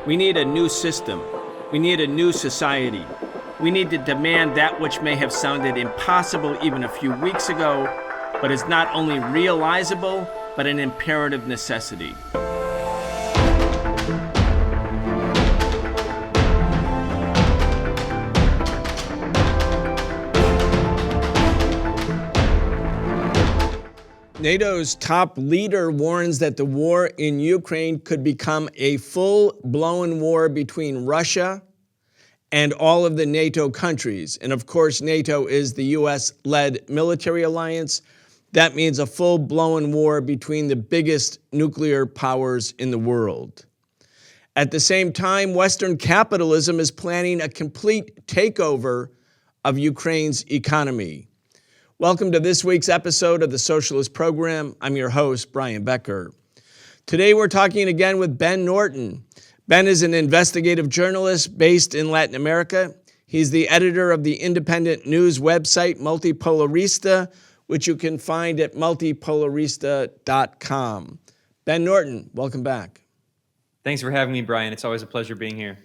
We need a new system. We need a new society. We need to demand that which may have sounded impossible even a few weeks ago, but is not only realizable, but an imperative necessity. NATO's top leader warns that the war in Ukraine could become a full-blown war between Russia and all of the NATO countries. And of course, NATO is the US-led military alliance. That means a full-blown war between the biggest nuclear powers in the world. At the same time, Western capitalism is planning a complete takeover of Ukraine's economy. Welcome to this week's episode of the Socialist Program. I'm your host, Brian Becker. Today we're talking again with Ben Norton. Ben is an investigative journalist based in Latin America. He's the editor of the independent news website Multipolarista, which you can find at multipolarista.com. Ben Norton, welcome back. Thanks for having me, Brian. It's always a pleasure being here.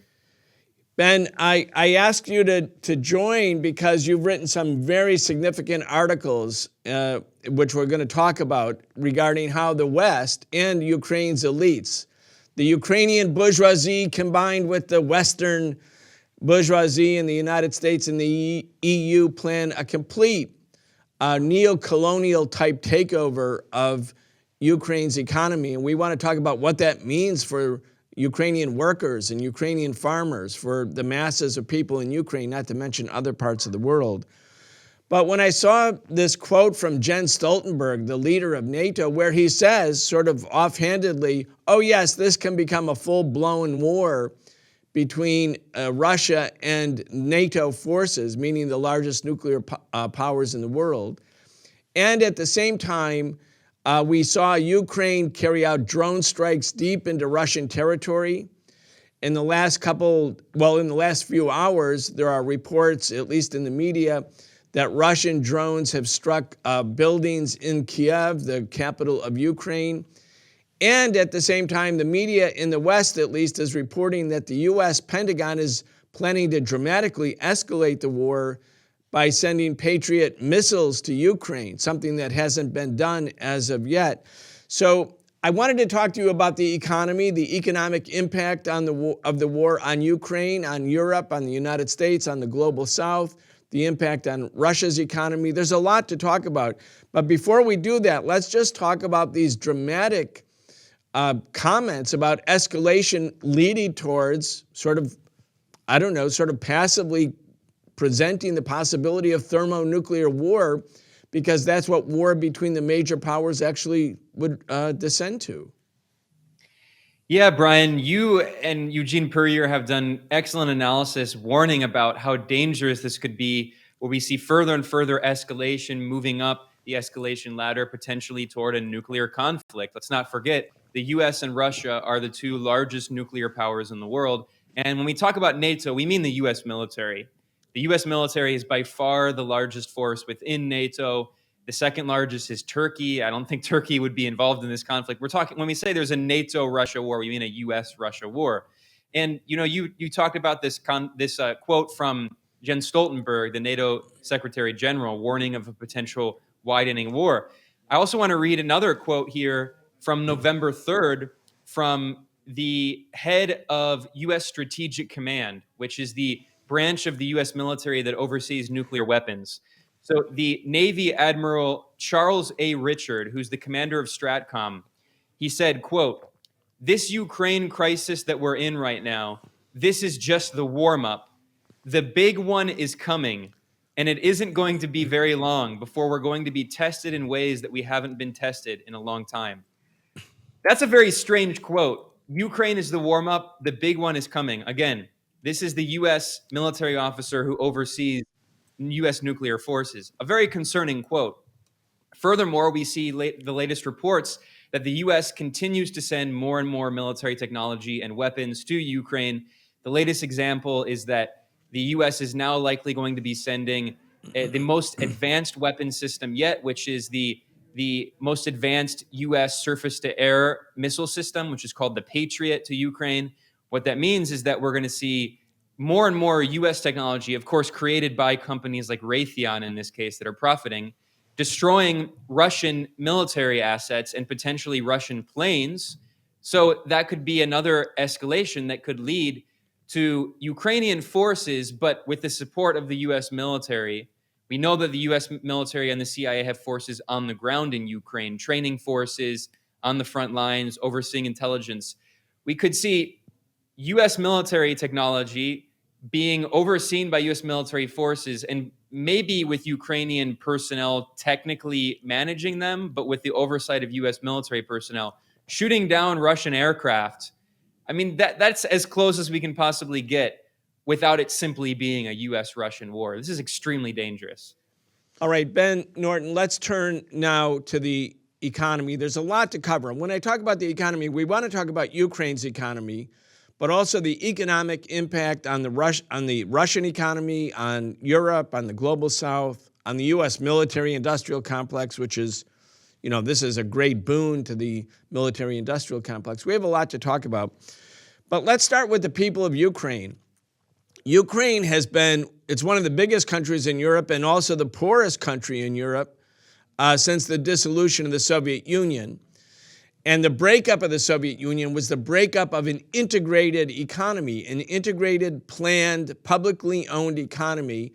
Ben, I asked you to join because you've written some very significant articles, which we're going to talk about, regarding how the West and Ukraine's elites, the Ukrainian bourgeoisie combined with the Western bourgeoisie in the United States and the EU, plan a complete neocolonial type takeover of Ukraine's economy. And we want to talk about what that means for Ukrainian workers and Ukrainian farmers, for the masses of people in Ukraine, not to mention other parts of the world. But when I saw this quote from Jens Stoltenberg, the leader of NATO, where he says, sort of offhandedly, oh yes, this can become a full-blown war between Russia and NATO forces, meaning the largest nuclear powers in the world. And at the same time, we saw Ukraine carry out drone strikes deep into Russian territory. In the last few hours, there are reports, at least in the media, that Russian drones have struck buildings in Kiev, the capital of Ukraine. And at the same time, the media in the West, at least, is reporting that the US Pentagon is planning to dramatically escalate the war by sending Patriot missiles to Ukraine, something that hasn't been done as of yet. So I wanted to talk to you about the economy, the economic impact of the war on Ukraine, on Europe, on the United States, on the global South, the impact on Russia's economy. There's a lot to talk about. But before we do that, let's just talk about these dramatic comments about escalation leading towards sort of passively presenting the possibility of thermonuclear war, because that's what war between the major powers actually would descend to. Yeah, Brian, you and Eugene Puryear have done excellent analysis warning about how dangerous this could be, where we see further and further escalation moving up the escalation ladder, potentially toward a nuclear conflict. Let's not forget, the US and Russia are the two largest nuclear powers in the world. And when we talk about NATO, we mean the US military. The US military is by far the largest force within NATO. The second largest is Turkey. I don't think Turkey would be involved in this conflict. We're talking, when we say there's a NATO-Russia war, we mean a US-Russia war. And you talked about this quote from Jens Stoltenberg, the NATO Secretary General, warning of a potential widening war. I also want to read another quote here from November 3rd from the head of US Strategic Command, which is the branch of the U.S. military that oversees nuclear weapons. So the Navy Admiral Charles A. Richard, who's the commander of STRATCOM, he said, quote, "This Ukraine crisis that we're in right now, this is just the warm-up. The big one is coming, and it isn't going to be very long before we're going to be tested in ways that we haven't been tested in a long time." That's a very strange quote. Ukraine is the warm-up, the big one is coming. Again, this is the U.S. military officer who oversees U.S. nuclear forces. A very concerning quote. Furthermore, we see the latest reports that the U.S. continues to send more and more military technology and weapons to Ukraine. The latest example is that the U.S. is now likely going to be sending the most advanced weapon system yet, which is the most advanced U.S. surface-to-air missile system, which is called the Patriot, to Ukraine. What that means is that we're going to see more and more US technology, of course, created by companies like Raytheon in this case that are profiting, destroying Russian military assets and potentially Russian planes. So that could be another escalation that could lead to Ukrainian forces, but with the support of the US military. We know that the US military and the CIA have forces on the ground in Ukraine, training forces on the front lines, overseeing intelligence. We could see US military technology being overseen by US military forces, and maybe with Ukrainian personnel technically managing them, but with the oversight of US military personnel, shooting down Russian aircraft. I mean, that's as close as we can possibly get without it simply being a US-Russian war. This is extremely dangerous. All right, Ben, Norton, let's turn now to the economy. There's a lot to cover. When I talk about the economy, we want to talk about Ukraine's economy, but also the economic impact on the Russian economy, on Europe, on the global South, on the U.S. military-industrial complex, which is, this is a great boon to the military-industrial complex. We have a lot to talk about. But let's start with the people of Ukraine. Ukraine it's one of the biggest countries in Europe and also the poorest country in Europe since the dissolution of the Soviet Union. And the breakup of the Soviet Union was the breakup of an integrated economy, an integrated, planned, publicly owned economy.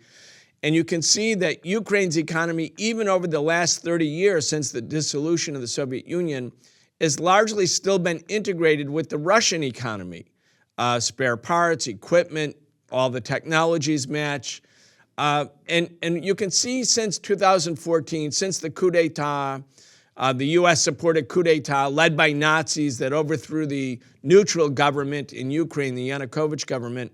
And you can see that Ukraine's economy, even over the last 30 years since the dissolution of the Soviet Union, has largely still been integrated with the Russian economy. Spare parts, equipment, all the technologies match. And you can see since 2014, since the coup d'etat, the U.S. supported coup d'etat led by Nazis that overthrew the neutral government in Ukraine, the Yanukovych government.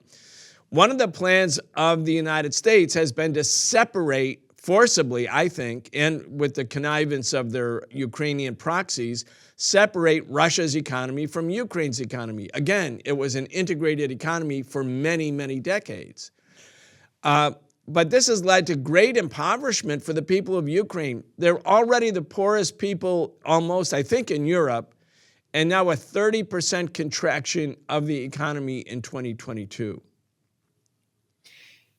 One of the plans of the United States has been to separate forcibly, I think, and with the connivance of their Ukrainian proxies, separate Russia's economy from Ukraine's economy. Again, it was an integrated economy for many, many decades. But this has led to great impoverishment for the people of Ukraine. They're already the poorest people almost, I think, in Europe, and now a 30% contraction of the economy in 2022.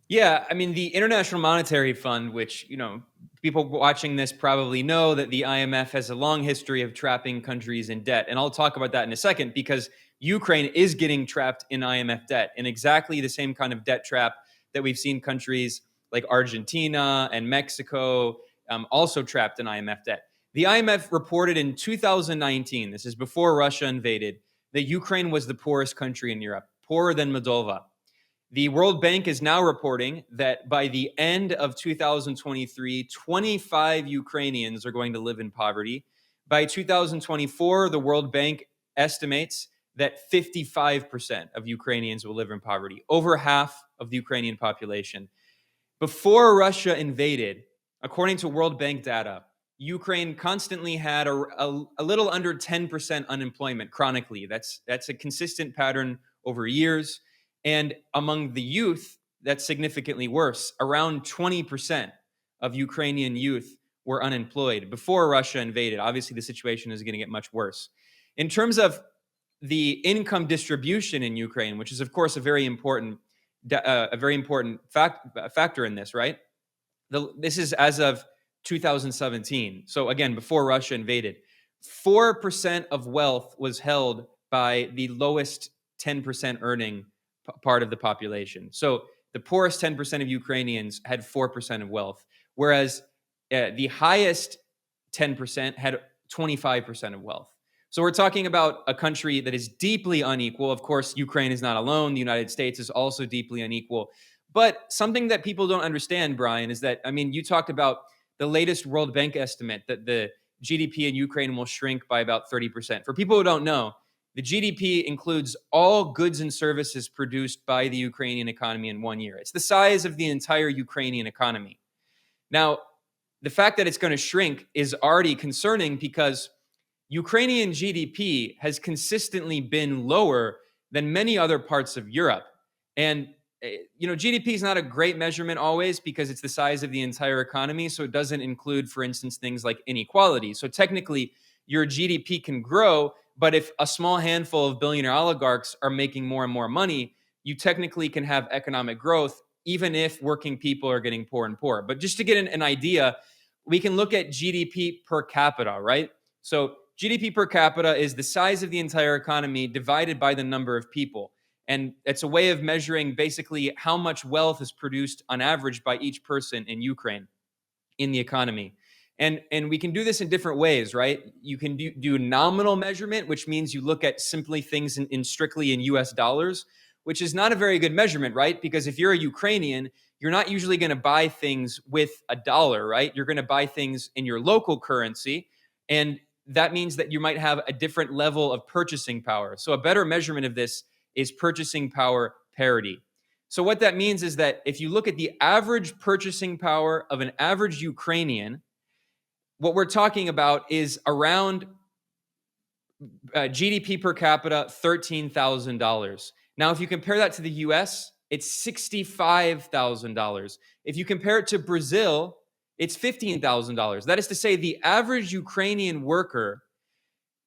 Yeah, I mean, the International Monetary Fund, which, people watching this probably know that the IMF has a long history of trapping countries in debt. And I'll talk about that in a second, because Ukraine is getting trapped in IMF debt, in exactly the same kind of debt trap that we've seen countries like Argentina and Mexico also trapped in IMF debt. The IMF reported in 2019, this is before Russia invaded, that Ukraine was the poorest country in Europe, poorer than Moldova. The World Bank is now reporting that by the end of 2023, 25 Ukrainians are going to live in poverty. By 2024, the World Bank estimates that 55% of Ukrainians will live in poverty, over half of the Ukrainian population. Before Russia invaded, according to World Bank data, Ukraine constantly had a little under 10% unemployment chronically. That's a consistent pattern over years. And among the youth, that's significantly worse. Around 20% of Ukrainian youth were unemployed before Russia invaded. Obviously, the situation is going to get much worse. In terms of the income distribution in Ukraine, which is, of course, a very important factor in this, right? This is as of 2017. So again, before Russia invaded, 4% of wealth was held by the lowest 10% earning part of the population. So the poorest 10% of Ukrainians had 4% of wealth, whereas the highest 10% had 25% of wealth. So we're talking about a country that is deeply unequal. Of course, Ukraine is not alone. The United States is also deeply unequal. But something that people don't understand, Brian, is that, you talked about the latest World Bank estimate that the GDP in Ukraine will shrink by about 30%. For people who don't know, the GDP includes all goods and services produced by the Ukrainian economy in 1 year. It's the size of the entire Ukrainian economy. Now, the fact that it's going to shrink is already concerning because Ukrainian GDP has consistently been lower than many other parts of Europe. And, GDP is not a great measurement always because it's the size of the entire economy. So it doesn't include, for instance, things like inequality. So technically, your GDP can grow, But if a small handful of billionaire oligarchs are making more and more money, you technically can have economic growth, even if working people are getting poorer and poorer. But just to get an idea, we can look at GDP per capita, right? So GDP per capita is the size of the entire economy divided by the number of people. And it's a way of measuring basically how much wealth is produced on average by each person in Ukraine in the economy. And we can do this in different ways, right? You can do nominal measurement, which means you look at simply things in strictly in US dollars, which is not a very good measurement, right? Because if you're a Ukrainian, you're not usually going to buy things with a dollar, right? You're going to buy things in your local currency. And that means that you might have a different level of purchasing power. So a better measurement of this is purchasing power parity. So what that means is that if you look at the average purchasing power of an average Ukrainian, what we're talking about is around GDP per capita, $13,000. Now, if you compare that to the US, it's $65,000. If you compare it to Brazil, it's $15,000. That is to say, the average Ukrainian worker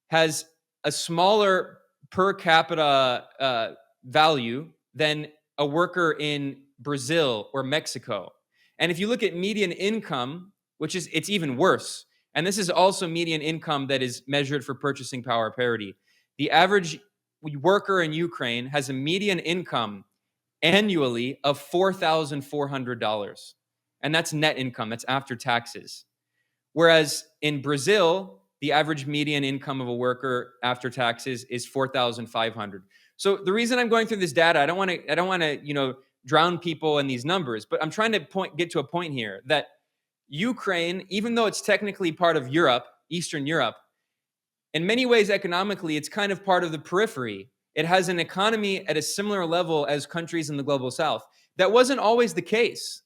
has a smaller per capita value than a worker in Brazil or Mexico. And if you look at median income, it's even worse. And this is also median income that is measured for purchasing power parity. The average worker in Ukraine has a median income annually of $4,400. And that's net income, that's after taxes. Whereas in Brazil, the average median income of a worker after taxes is $4,500. So the reason I'm going through this data, I don't want to, drown people in these numbers, but I'm trying to get to a point here that Ukraine, even though it's technically part of Europe, Eastern Europe, in many ways economically, it's kind of part of the periphery. It has an economy at a similar level as countries in the global south. That wasn't always the case.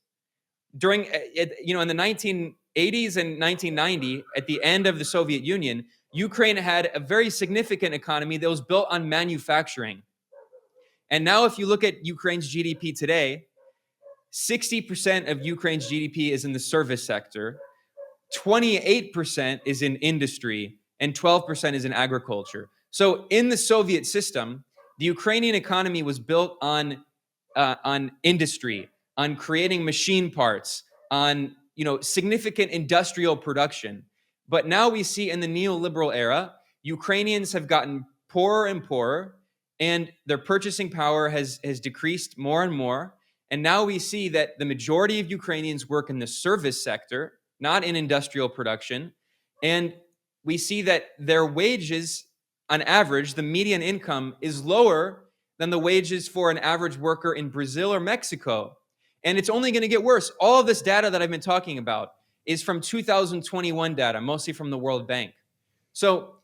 In the 1980s and 1990, at the end of the Soviet Union, Ukraine had a very significant economy that was built on manufacturing. And now if you look at Ukraine's GDP today, 60% of Ukraine's GDP is in the service sector, 28% is in industry, and 12% is in agriculture. So in the Soviet system, the Ukrainian economy was built on industry, on creating machine parts, on significant industrial production. But now we see in the neoliberal era, Ukrainians have gotten poorer and poorer, and their purchasing power has decreased more and more. And now we see that the majority of Ukrainians work in the service sector, not in industrial production. And we see that their wages, on average, the median income is lower than the wages for an average worker in Brazil or Mexico. And it's only going to get worse. All of this data that I've been talking about is from 2021 data, mostly from the World Bank. So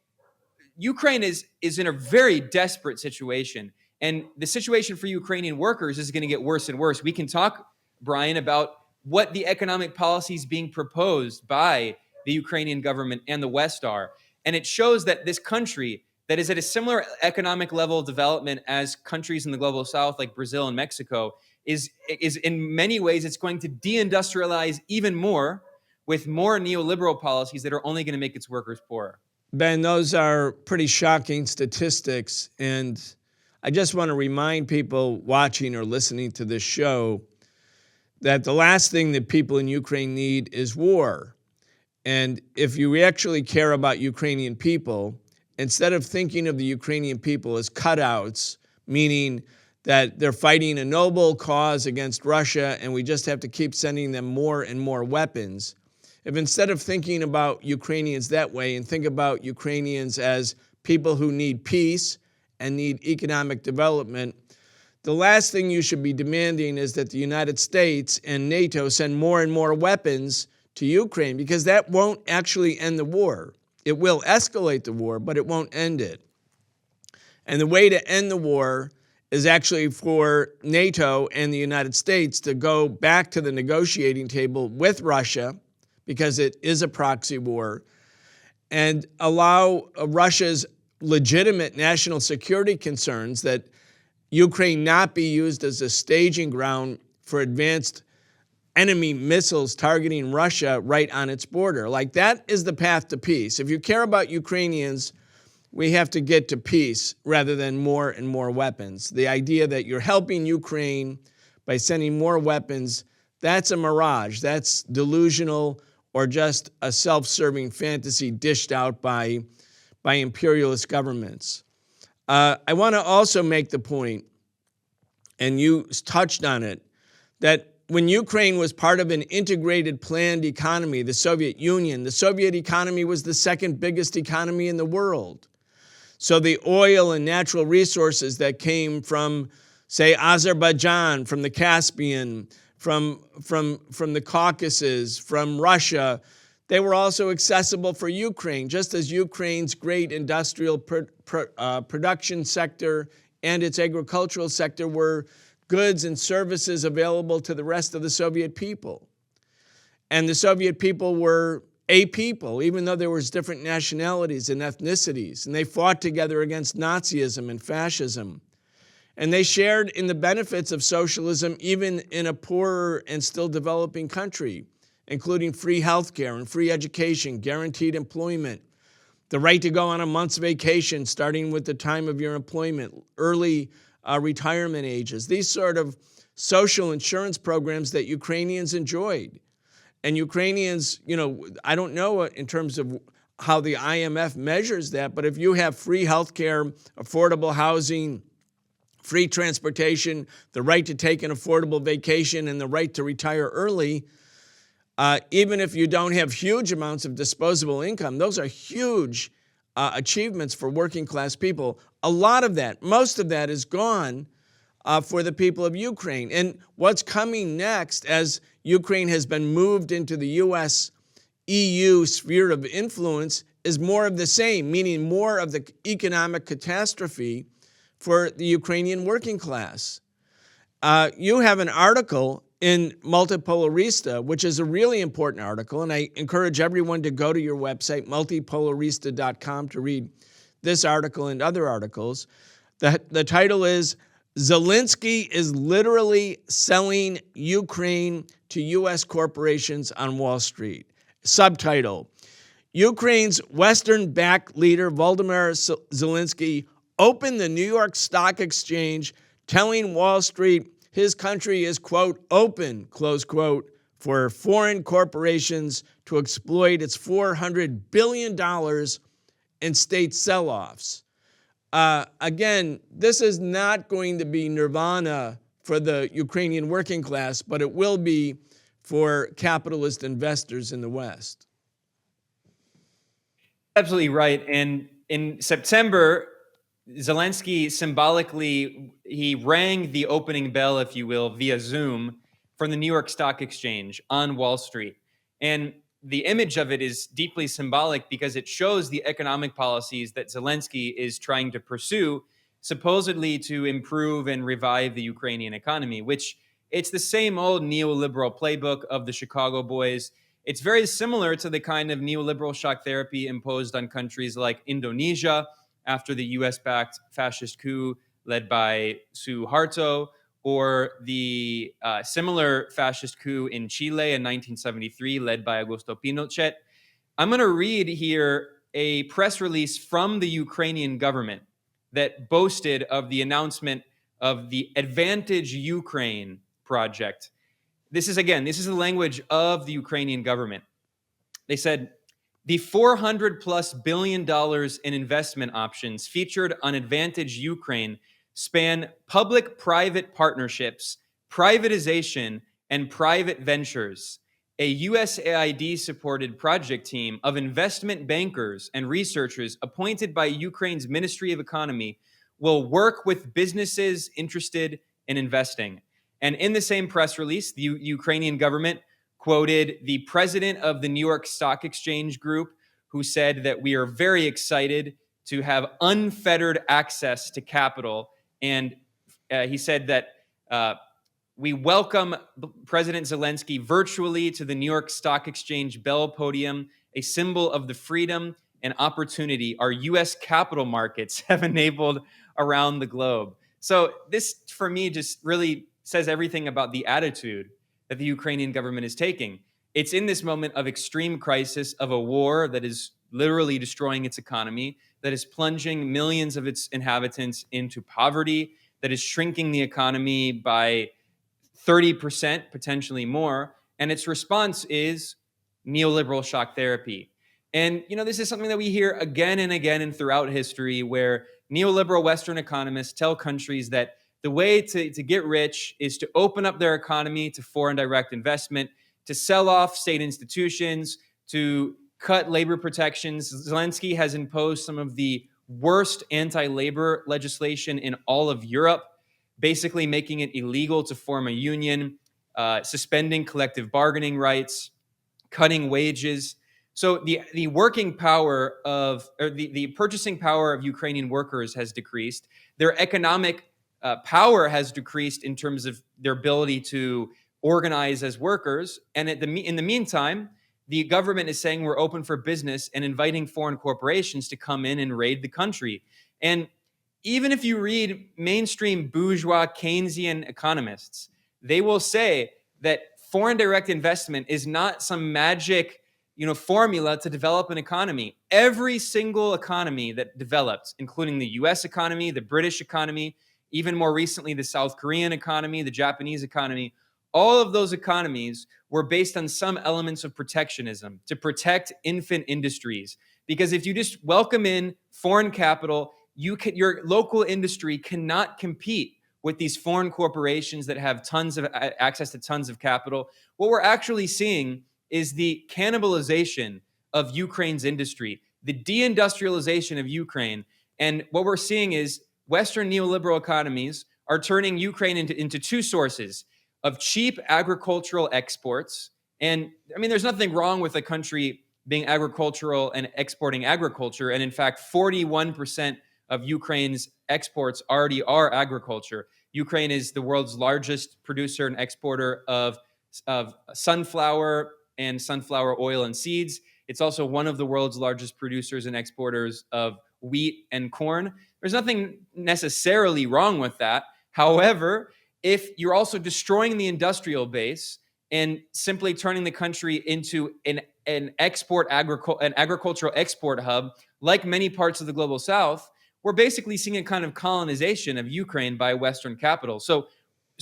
Ukraine is in a very desperate situation. And the situation for Ukrainian workers is going to get worse and worse. We can talk, Brian, about what the economic policies being proposed by the Ukrainian government and the West are. And it shows that this country that is at a similar economic level of development as countries in the global south, like Brazil and Mexico, is in many ways, it's going to deindustrialize even more with more neoliberal policies that are only going to make its workers poorer. Ben, those are pretty shocking statistics. And I just want to remind people watching or listening to this show that the last thing that people in Ukraine need is war. And if you actually care about Ukrainian people, instead of thinking of the Ukrainian people as cutouts, meaning that they're fighting a noble cause against Russia and we just have to keep sending them more and more weapons, if instead of thinking about Ukrainians that way and think about Ukrainians as people who need peace and need economic development, the last thing you should be demanding is that the United States and NATO send more and more weapons to Ukraine, because that won't actually end the war. It will escalate the war, but it won't end it. And the way to end the war is actually for NATO and the United States to go back to the negotiating table with Russia, because it is a proxy war, and allow Russia's legitimate national security concerns that Ukraine not be used as a staging ground for advanced enemy missiles targeting Russia right on its border. Like, that is the path to peace. If you care about Ukrainians, we have to get to peace rather than more and more weapons. The idea that you're helping Ukraine by sending more weapons, that's a mirage. That's delusional or just a self-serving fantasy dished out by imperialist governments. I want to also make the point, and you touched on it, that when Ukraine was part of an integrated planned economy, the Soviet Union, the Soviet economy was the second biggest economy in the world. So the oil and natural resources that came from, say, Azerbaijan, from the Caspian, from the Caucasus, from Russia, they were also accessible for Ukraine, just as Ukraine's great industrial production sector and its agricultural sector were goods and services available to the rest of the Soviet people. And the Soviet people were a people, even though there was different nationalities and ethnicities, and they fought together against Nazism and fascism. And they shared in the benefits of socialism even in a poorer and still developing country, including free healthcare and free education, guaranteed employment, the right to go on a month's vacation starting with the time of your employment, early retirement ages, these sort of social insurance programs that Ukrainians enjoyed. And Ukrainians, I don't know in terms of how the IMF measures that, but if you have free healthcare, affordable housing, free transportation, the right to take an affordable vacation, and the right to retire early, even if you don't have huge amounts of disposable income, those are huge achievements for working class people. A lot of that, most of that is gone for the people of Ukraine. And what's coming next, as Ukraine has been moved into the US-EU sphere of influence, is more of the same, meaning more of the economic catastrophe for the Ukrainian working class. You have an article in Multipolarista, which is a really important article, and I encourage everyone to go to your website, multipolarista.com, to read this article and other articles. The title is, Zelensky is literally selling Ukraine to U.S. corporations on Wall Street. Subtitle, Ukraine's Western-backed leader, Volodymyr Zelensky, opened the New York Stock Exchange, telling Wall Street his country is, quote, open, close quote, for foreign corporations to exploit its $400 billion in state sell-offs. Again, this is not going to be nirvana for the Ukrainian working class, but it will be for capitalist investors in the West. Absolutely right. And in September, Zelensky symbolically, he rang the opening bell, if you will, via Zoom from the New York Stock Exchange on Wall Street. And the image of it is deeply symbolic because it shows the economic policies that Zelensky is trying to pursue, supposedly to improve and revive the Ukrainian economy, which it's the same old neoliberal playbook of the Chicago boys. It's very similar to the kind of neoliberal shock therapy imposed on countries like Indonesia after the US-backed fascist coup led by Suharto, or the similar fascist coup in Chile in 1973 led by Augusto Pinochet. I'm going to read here a press release from the Ukrainian government that boasted of the announcement of the Advantage Ukraine project. This is the language of the Ukrainian government. They said, the $400+ billion in investment options featured on Advantage Ukraine span public-private partnerships, privatization, and private ventures. A USAID-supported project team of investment bankers and researchers appointed by Ukraine's Ministry of Economy will work with businesses interested in investing. And in the same press release, the Ukrainian government quoted the president of the New York Stock Exchange Group, who said that we are very excited to have unfettered access to capital. And he said that we welcome President Zelensky virtually to the New York Stock Exchange Bell Podium, a symbol of the freedom and opportunity our U.S. capital markets have enabled around the globe. So this, for me, just really says everything about the attitude that the Ukrainian government is taking. It's in this moment of extreme crisis, of a war that is literally destroying its economy, that is plunging millions of its inhabitants into poverty, that is shrinking the economy by 30%, potentially more. And its response is neoliberal shock therapy. And this is something that we hear again and again and throughout history, where neoliberal Western economists tell countries that the way to get rich is to open up their economy to foreign direct investment, to sell off state institutions, to cut labor protections. Zelensky has imposed some of the worst anti-labor legislation in all of Europe, basically making it illegal to form a union, suspending collective bargaining rights, cutting wages. So the working power of, or the purchasing power of Ukrainian workers has decreased. Their economic power has decreased in terms of their ability to organize as workers. And in the meantime, the government is saying we're open for business and inviting foreign corporations to come in and raid the country. And even if you read mainstream bourgeois Keynesian economists, they will say that foreign direct investment is not some magic formula to develop an economy. Every single economy that developed, including the US economy, the British economy, even more recently the South Korean economy, the Japanese economy, all of those economies were based on some elements of protectionism to protect infant industries. Because if you just welcome in foreign capital, your local industry cannot compete with these foreign corporations that have tons of access to tons of capital. What we're actually seeing is the cannibalization of Ukraine's industry, the deindustrialization of Ukraine. And what we're seeing is Western neoliberal economies are turning Ukraine into two sources of cheap agricultural exports. And I mean, there's nothing wrong with a country being agricultural and exporting agriculture. And in fact, 41% of Ukraine's exports already are agriculture. Ukraine is the world's largest producer and exporter of sunflower and sunflower oil and seeds. It's also one of the world's largest producers and exporters of wheat and corn. There's nothing necessarily wrong with that. However, if you're also destroying the industrial base and simply turning the country into an agricultural export hub, like many parts of the global South, we're basically seeing a kind of colonization of Ukraine by Western capital. So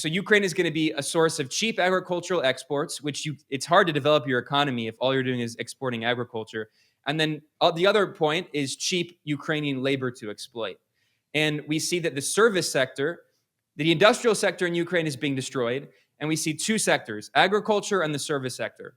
Ukraine is going to be a source of cheap agricultural exports, which it's hard to develop your economy if all you're doing is exporting agriculture. And then the other point is cheap Ukrainian labor to exploit. And we see that the service sector, the industrial sector in Ukraine is being destroyed. And we see two sectors, agriculture and the service sector.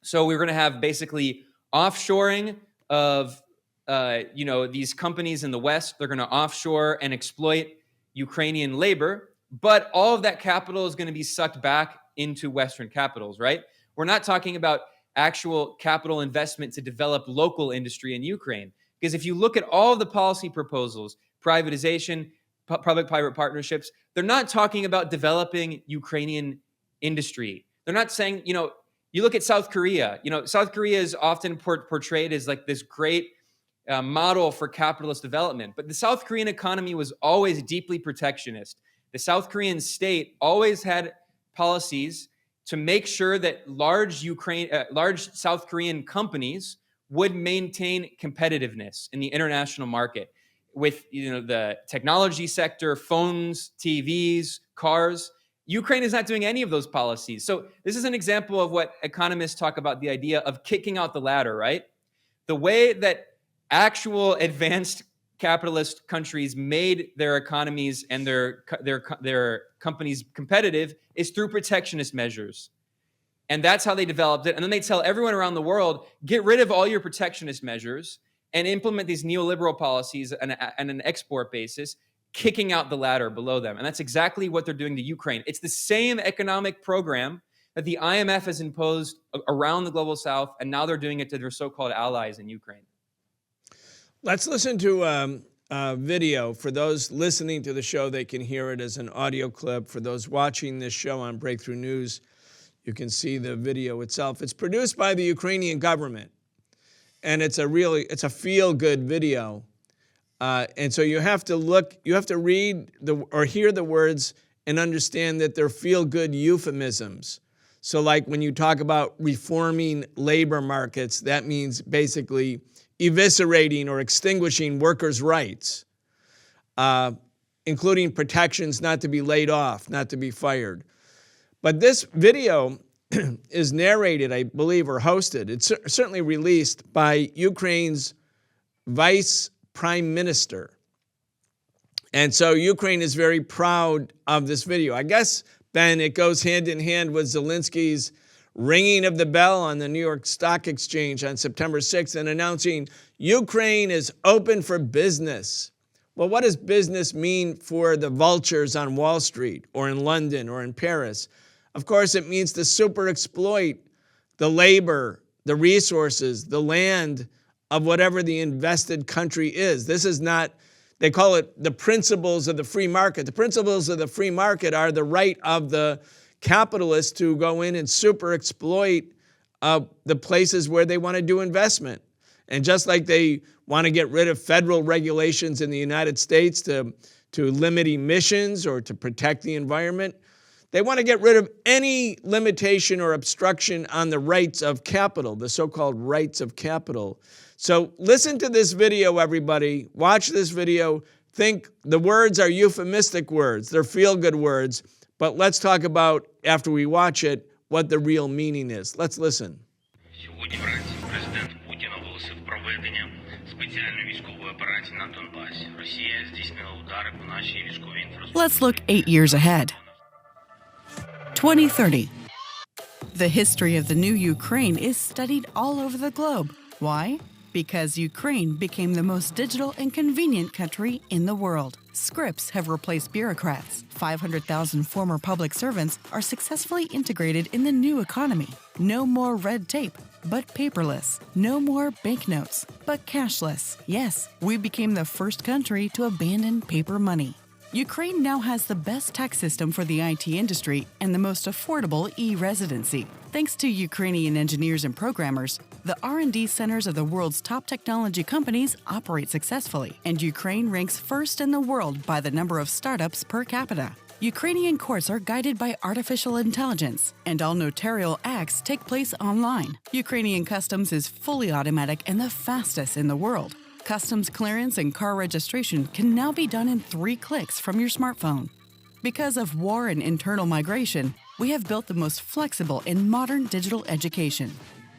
So we're going to have basically offshoring of these companies in the West. They're going to offshore and exploit Ukrainian labor, but all of that capital is going to be sucked back into Western capitals, right? We're not talking about actual capital investment to develop local industry in Ukraine. Because if you look at all of the policy proposals, privatization, public-private partnerships, they're not talking about developing Ukrainian industry. They're not saying, you look at South Korea. South Korea is often portrayed as like this great model for capitalist development. But the South Korean economy was always deeply protectionist. The South Korean state always had policies to make sure that large South Korean companies would maintain competitiveness in the international market with the technology sector, phones, TVs, cars. Ukraine is not doing any of those policies. So this is an example of what economists talk about, the idea of kicking out the ladder, right? The way that actual advanced capitalist countries made their economies and their companies competitive is through protectionist measures. And that's how they developed it. And then they tell everyone around the world, get rid of all your protectionist measures and implement these neoliberal policies on an export basis, kicking out the ladder below them. And that's exactly what they're doing to Ukraine. It's the same economic program that the IMF has imposed around the global South, and now they're doing it to their so-called allies in Ukraine. Let's listen to a video. For those listening to the show, they can hear it as an audio clip. For those watching this show on Breakthrough News, you can see the video itself. It's produced by the Ukrainian government, and it's a feel-good video. And so you have to read or hear the words and understand that they're feel-good euphemisms. So like when you talk about reforming labor markets, that means basically eviscerating or extinguishing workers' rights, including protections not to be laid off, not to be fired. But this video is narrated, I believe, or hosted. It's certainly released by Ukraine's vice prime minister. And so Ukraine is very proud of this video. I guess, Ben, it goes hand in hand with Zelensky's ringing of the bell on the New York Stock Exchange on September 6th and announcing Ukraine is open for business. Well, what does business mean for the vultures on Wall Street or in London or in Paris? Of course, it means to super exploit the labor, the resources, the land of whatever the invested country is. This is not, they call it the principles of the free market. The principles of the free market are the right of the capitalists to go in and super exploit the places where they want to do investment. And just like they want to get rid of federal regulations in the United States to limit emissions or to protect the environment, they want to get rid of any limitation or obstruction on the rights of capital, the so-called rights of capital. So listen to this video, everybody. Watch this video. Think the words are euphemistic words. They're feel-good words. But let's talk about, after we watch it, what the real meaning is. Let's listen. Сьогодні вранці президент Путін оголосив проведення спеціальної військової операції на Донбасі. Росія здійснила удари по нашій військовій інфраструктурі. Let's look 8 years ahead. 2030. The history of the new Ukraine is studied all over the globe. Why? Because Ukraine became the most digital and convenient country in the world. Scripts have replaced bureaucrats. 500,000 former public servants are successfully integrated in the new economy. No more red tape, but paperless. No more banknotes, but cashless. Yes, we became the first country to abandon paper money. Ukraine now has the best tax system for the IT industry and the most affordable e-residency. Thanks to Ukrainian engineers and programmers, the R&D centers of the world's top technology companies operate successfully, and Ukraine ranks first in the world by the number of startups per capita. Ukrainian courts are guided by artificial intelligence, and all notarial acts take place online. Ukrainian customs is fully automatic and the fastest in the world. Customs clearance and car registration can now be done in 3 clicks from your smartphone. Because of war and internal migration, we have built the most flexible and modern digital education.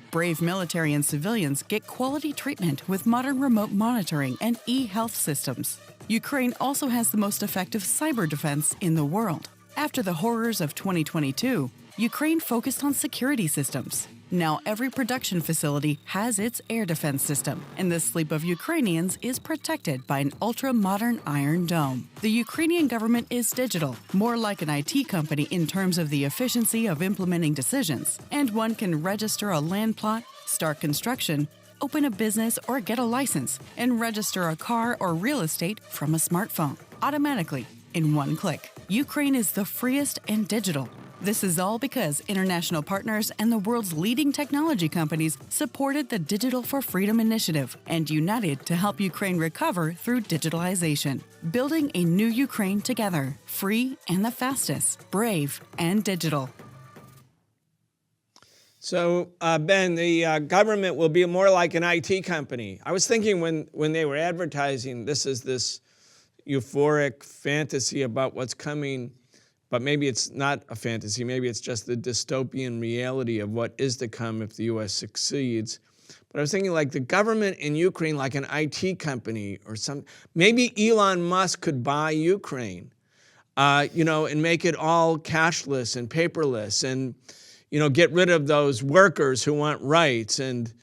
Brave military and civilians get quality treatment with modern remote monitoring and e-health systems. Ukraine also has the most effective cyber defense in the world. After the horrors of 2022, Ukraine focused on security systems. Now every production facility has its air defense system, and the sleep of Ukrainians is protected by an ultra-modern Iron Dome. The Ukrainian government is digital, more like an IT company in terms of the efficiency of implementing decisions, and one can register a land plot, start construction, open a business or get a license, and register a car or real estate from a smartphone, automatically, in 1 click. Ukraine is the freest and digital. This is all because international partners and the world's leading technology companies supported the Digital for Freedom initiative and united to help Ukraine recover through digitalization. Building a new Ukraine together, free and the fastest, brave and digital. So, Ben, the government will be more like an IT company. I was thinking when they were advertising, this is this euphoric fantasy about what's coming, but maybe it's not a fantasy. Maybe it's just the dystopian reality of what is to come if the U.S. succeeds. But I was thinking like the government in Ukraine, like an IT company or some, maybe Elon Musk could buy Ukraine, and make it all cashless and paperless and, get rid of those workers who want rights. And,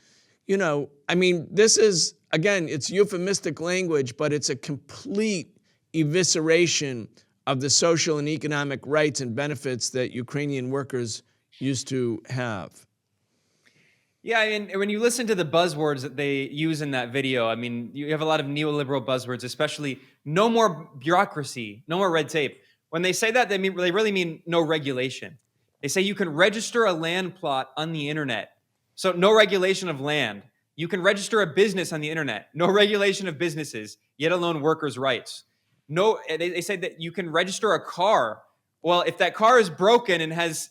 this is, again, it's euphemistic language, but it's a complete evisceration of the social and economic rights and benefits that Ukrainian workers used to have. Yeah, and when you listen to the buzzwords that they use in that video, you have a lot of neoliberal buzzwords, especially no more bureaucracy, no more red tape. When they say that, they really mean no regulation. They say you can register a land plot on the internet. So no regulation of land. You can register a business on the internet. No regulation of businesses, yet alone workers' rights. No, they say that you can register a car. Well, if that car is broken and has,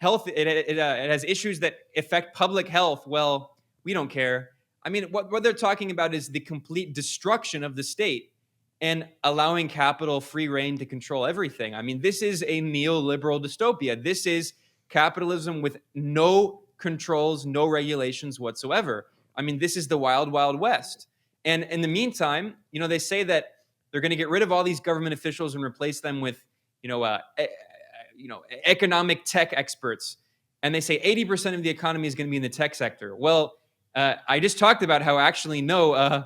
health, it has issues that affect public health, well, we don't care. I mean, what they're talking about is the complete destruction of the state and allowing capital free reign to control everything. I mean, this is a neoliberal dystopia. This is capitalism with no controls, no regulations whatsoever. I mean, this is the wild, wild west. And in the meantime, they say that they're going to get rid of all these government officials and replace them with, economic tech experts. And they say 80% of the economy is going to be in the tech sector. Well, I just talked about how actually no,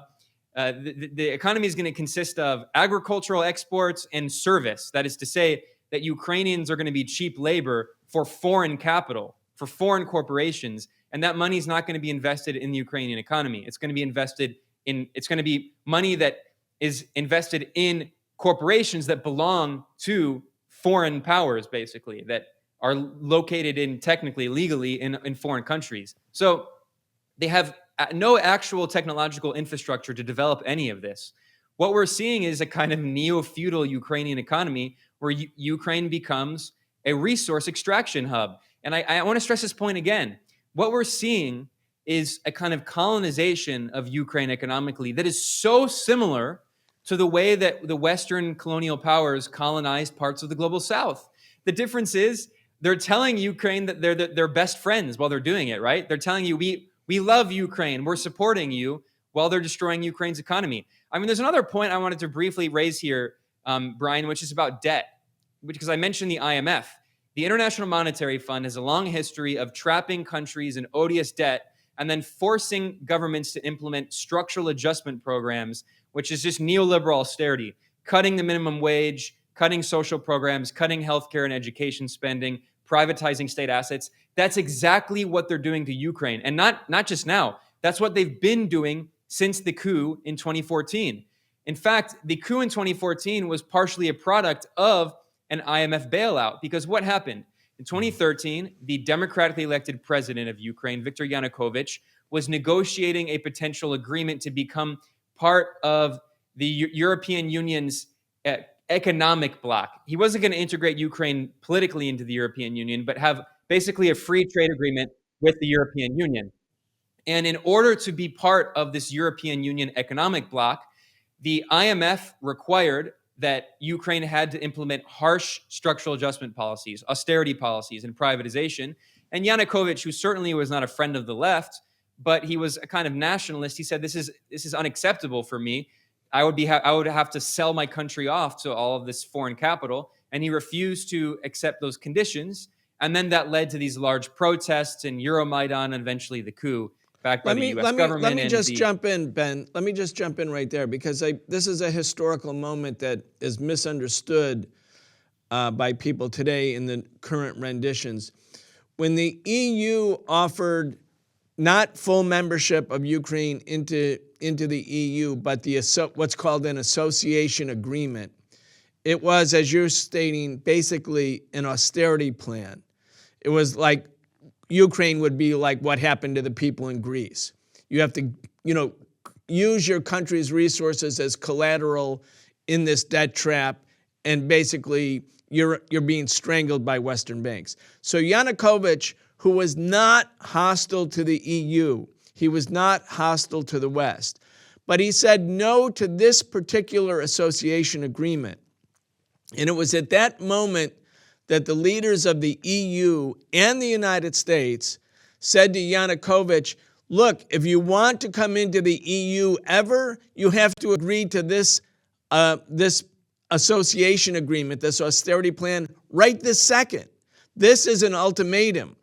the economy is going to consist of agricultural exports and service. That is to say that Ukrainians are going to be cheap labor for foreign capital, for foreign corporations, and that money is not going to be invested in the Ukrainian economy. It's going to be money that is invested in corporations that belong to foreign powers, basically, that are located in technically legally in foreign countries. So they have no actual technological infrastructure to develop any of this. What we're seeing is a kind of neo-feudal Ukrainian economy where Ukraine becomes a resource extraction hub. And I want to stress this point again. What we're seeing is a kind of colonization of Ukraine economically that is so similar to the way that the Western colonial powers colonized parts of the global South. The difference is they're telling Ukraine that they're best friends while they're doing it, right? They're telling you, we love Ukraine, we're supporting you, while they're destroying Ukraine's economy. I mean, there's another point I wanted to briefly raise here, Brian, which is about debt, because I mentioned the IMF. The International Monetary Fund has a long history of trapping countries in odious debt and then forcing governments to implement structural adjustment programs, which is just neoliberal austerity, cutting the minimum wage, cutting social programs, cutting healthcare and education spending, privatizing state assets. That's exactly what they're doing to Ukraine. And not just now. That's what they've been doing since the coup in 2014. In fact, the coup in 2014 was partially a product of an IMF bailout, because what happened? In 2013, the democratically elected president of Ukraine, Viktor Yanukovych, was negotiating a potential agreement to become part of the European Union's economic bloc. He wasn't going to integrate Ukraine politically into the European Union, but have basically a free trade agreement with the European Union. And in order to be part of this European Union economic bloc, the IMF required that Ukraine had to implement harsh structural adjustment policies, austerity policies, and privatization. And Yanukovych, who certainly was not a friend of the left, but he was a kind of nationalist, he said, this is unacceptable for me. I would have to sell my country off to all of this foreign capital. And he refused to accept those conditions. And then that led to these large protests and Euromaidan and eventually the coup backed by the U.S. government. Let me just jump in, Ben. Let me just jump in right there, because this is a historical moment that is misunderstood by people today in the current renditions. When the EU offered not full membership of Ukraine into the EU, but what's called an association agreement, it was, as you're stating, basically an austerity plan. It was like Ukraine would be like what happened to the people in Greece. You have to, use your country's resources as collateral in this debt trap, and basically you're being strangled by Western banks. So Yanukovych, who was not hostile to the EU, he was not hostile to the West, but he said no to this particular association agreement. And it was at that moment that the leaders of the EU and the United States said to Yanukovych, look, if you want to come into the EU ever, you have to agree to this association agreement, this austerity plan, right this second. This is an ultimatum.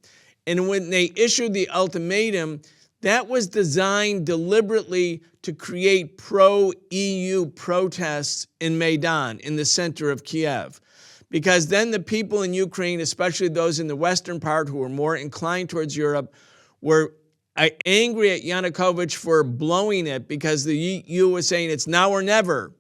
And when they issued the ultimatum, that was designed deliberately to create pro-EU protests in Maidan, in the center of Kiev. Because then the people in Ukraine, especially those in the western part who were more inclined towards Europe, were angry at Yanukovych for blowing it, because the EU was saying it's now or never.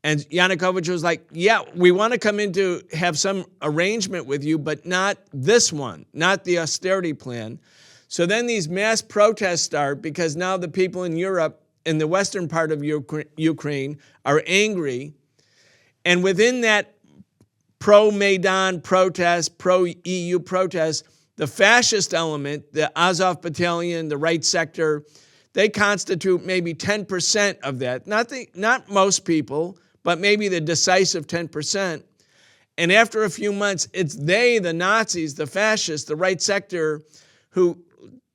And Yanukovych was like, yeah, we want to come in to have some arrangement with you, but not this one, not the austerity plan. So then these mass protests start, because now the people in Europe, in the western part of Ukraine, are angry. And within that pro-Maidan protest, pro-EU protest, the fascist element, the Azov battalion, the right sector, they constitute maybe 10% of that. Not most people, but maybe the decisive 10%. And after a few months, it's they, the Nazis, the fascists, the right sector, who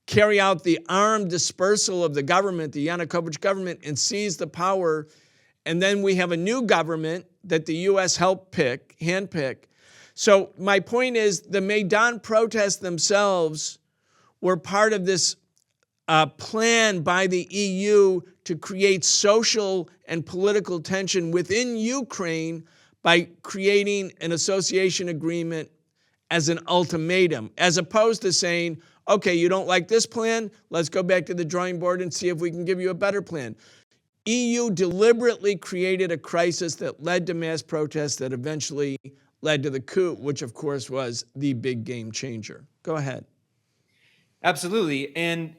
carry out the armed dispersal of the government, the Yanukovych government, and seize the power. And then we have a new government that the U.S. helped handpick. So my point is, the Maidan protests themselves were part of this plan by the EU to create social and political tension within Ukraine by creating an association agreement as an ultimatum, as opposed to saying, okay, you don't like this plan, let's go back to the drawing board and see if we can give you a better plan. EU deliberately created a crisis that led to mass protests that eventually led to the coup, which of course was the big game changer. Go ahead. Absolutely. And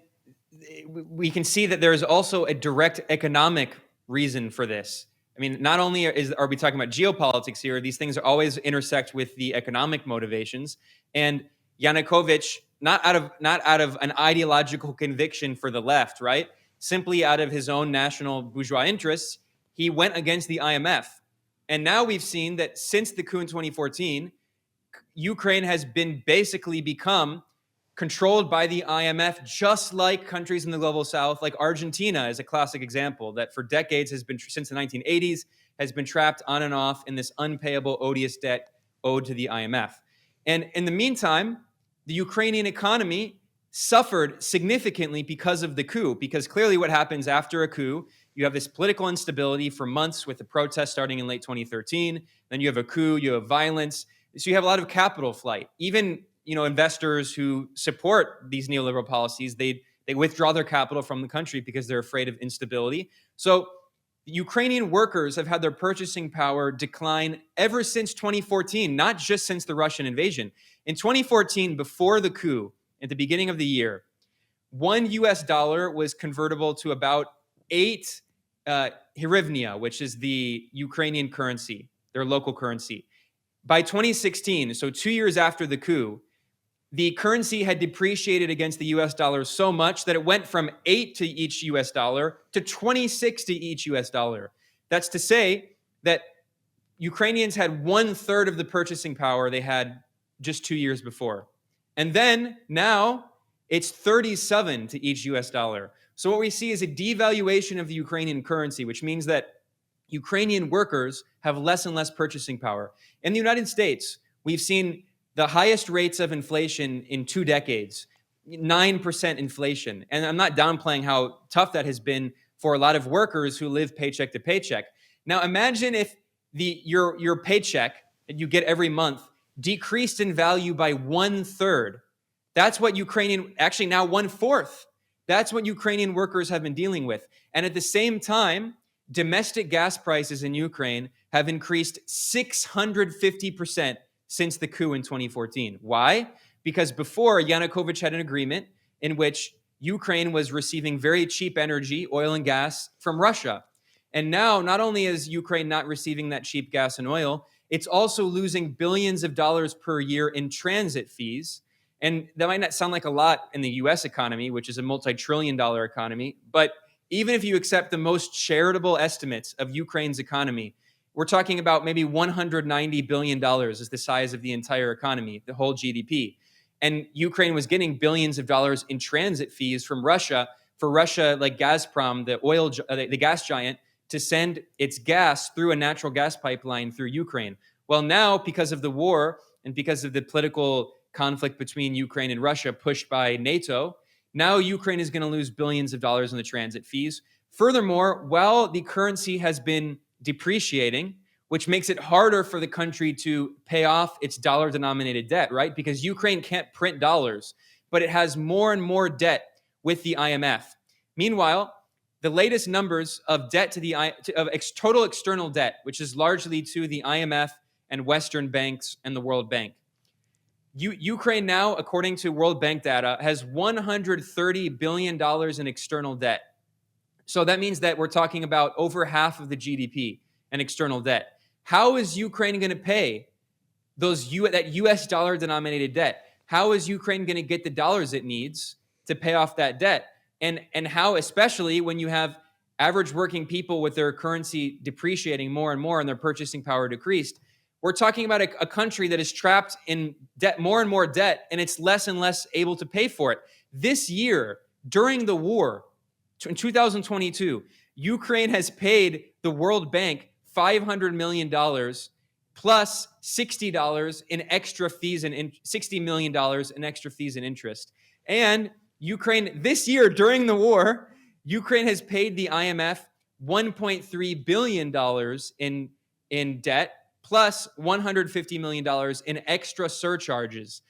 we can see that there is also a direct economic reason for this. I mean, not only are we talking about geopolitics here, these things always intersect with the economic motivations. And Yanukovych, not out of an ideological conviction for the left, right? Simply out of his own national bourgeois interests, he went against the IMF. And now we've seen that since the coup in 2014, Ukraine has been basically become controlled by the IMF, just like countries in the global south, like Argentina is a classic example that for decades has been, since the 1980s, has been trapped on and off in this unpayable, odious debt owed to the IMF. And in the meantime, the Ukrainian economy suffered significantly because of the coup, because clearly what happens after a coup, you have this political instability for months with the protests starting in late 2013, then you have a coup, you have violence, so you have a lot of capital flight. Even investors who support these neoliberal policies, they withdraw their capital from the country because they're afraid of instability. So the Ukrainian workers have had their purchasing power decline ever since 2014, not just since the Russian invasion. In 2014, before the coup, at the beginning of the year, $1 was convertible to about 8 hryvnia, which is the Ukrainian currency, their local currency. By 2016, so 2 years after the coup, the currency had depreciated against the US dollar so much that it went from 8 to each US dollar to 26 to each US dollar. That's to say that Ukrainians had 1/3 of the purchasing power they had just 2 years before. And then now it's 37 to each US dollar. So what we see is a devaluation of the Ukrainian currency, which means that Ukrainian workers have less and less purchasing power. In the United States, we've seen the highest rates of inflation in 2 decades, 9% inflation. And I'm not downplaying how tough that has been for a lot of workers who live paycheck to paycheck. Now imagine if your paycheck that you get every month decreased in value by 1/3. That's what actually now 1/4. That's what Ukrainian workers have been dealing with. And at the same time, domestic gas prices in Ukraine have increased 650% since the coup in 2014. Why? Because before, Yanukovych had an agreement in which Ukraine was receiving very cheap energy, oil and gas, from Russia. And now, not only is Ukraine not receiving that cheap gas and oil, it's also losing billions of dollars per year in transit fees. And that might not sound like a lot in the US economy, which is a multi-trillion-dollar economy, but even if you accept the most charitable estimates of Ukraine's economy, we're talking about maybe $190 billion is the size of the entire economy, the whole GDP. And Ukraine was getting billions of dollars in transit fees from Russia, for Russia, like Gazprom, the gas giant, to send its gas through a natural gas pipeline through Ukraine. Well, now, because of the war and because of the political conflict between Ukraine and Russia pushed by NATO, now Ukraine is going to lose billions of dollars in the transit fees. Furthermore, while the currency has been depreciating, which makes it harder for the country to pay off its dollar-denominated debt, right? Because Ukraine can't print dollars, but it has more and more debt with the IMF. Meanwhile, the latest numbers of debt total external debt, which is largely to the IMF and Western banks and the World Bank. Ukraine now, according to World Bank data, has $130 billion in external debt. So that means that we're talking about over half of the GDP in external debt. How is Ukraine going to pay that US dollar denominated debt? How is Ukraine going to get the dollars it needs to pay off that debt? and how, especially when you have average working people with their currency depreciating more and more and their purchasing power decreased. We're talking about a country that is trapped in debt, more and more debt, and it's less and less able to pay for it. This year, during the war, in 2022, Ukraine has paid the World Bank $500 million plus $60 in extra fees and $60 million in extra fees and interest. And Ukraine, this year during the war, Ukraine has paid the IMF $1.3 billion in debt plus $150 million in extra surcharges.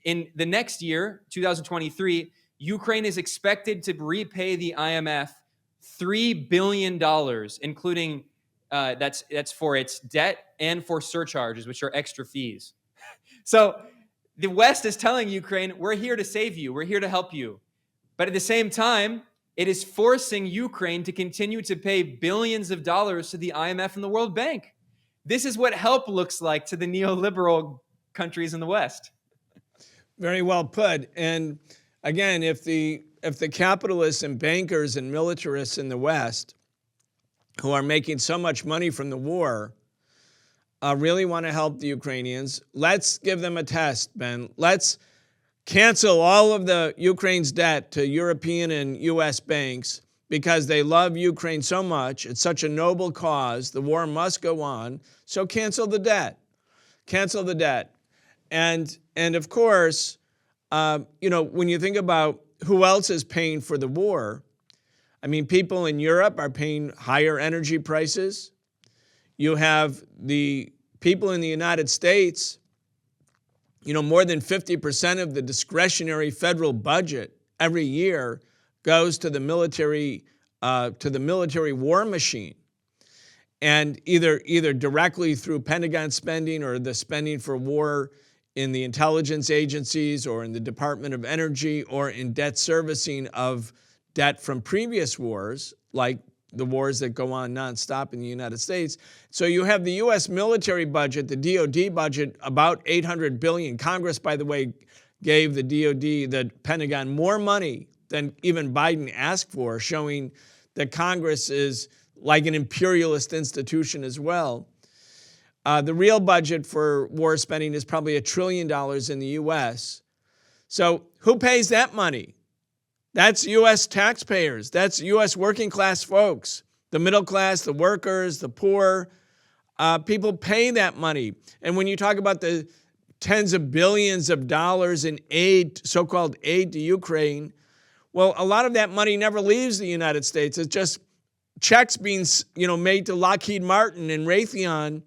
In the next year, 2023, Ukraine is expected to repay the IMF $3 billion, including that's for its debt and for surcharges, which are extra fees. So the West is telling Ukraine, we're here to save you. We're here to help you. But at the same time, it is forcing Ukraine to continue to pay billions of dollars to the IMF and the World Bank. This is what help looks like to the neoliberal countries in the West. Very well put. And again, if the capitalists and bankers and militarists in the West who are making so much money from the war really want to help the Ukrainians, let's give them a test, Ben. Let's cancel all of the Ukraine's debt to European and U.S. banks because they love Ukraine so much. It's such a noble cause. The war must go on. So cancel the debt. Cancel the debt. And of course, when you think about who else is paying for the war, I mean, people in Europe are paying higher energy prices. You have the people in the United States, more than 50% of the discretionary federal budget every year goes to the military war machine. And either directly through Pentagon spending or the spending for war in the intelligence agencies or in the Department of Energy or in debt servicing of debt from previous wars, like the wars that go on nonstop in the United States. So you have the U.S. military budget, the DOD budget, about $800 billion. Congress, by the way, gave the DOD, the Pentagon, more money than even Biden asked for, showing that Congress is like an imperialist institution as well. The real budget for war spending is probably $1 trillion in the U.S. So who pays that money? That's U.S. taxpayers. That's U.S. working class folks, the middle class, the workers, the poor. People pay that money. And when you talk about the tens of billions of dollars in aid, so-called aid to Ukraine, well, a lot of that money never leaves the United States. It's just checks being, made to Lockheed Martin and Raytheon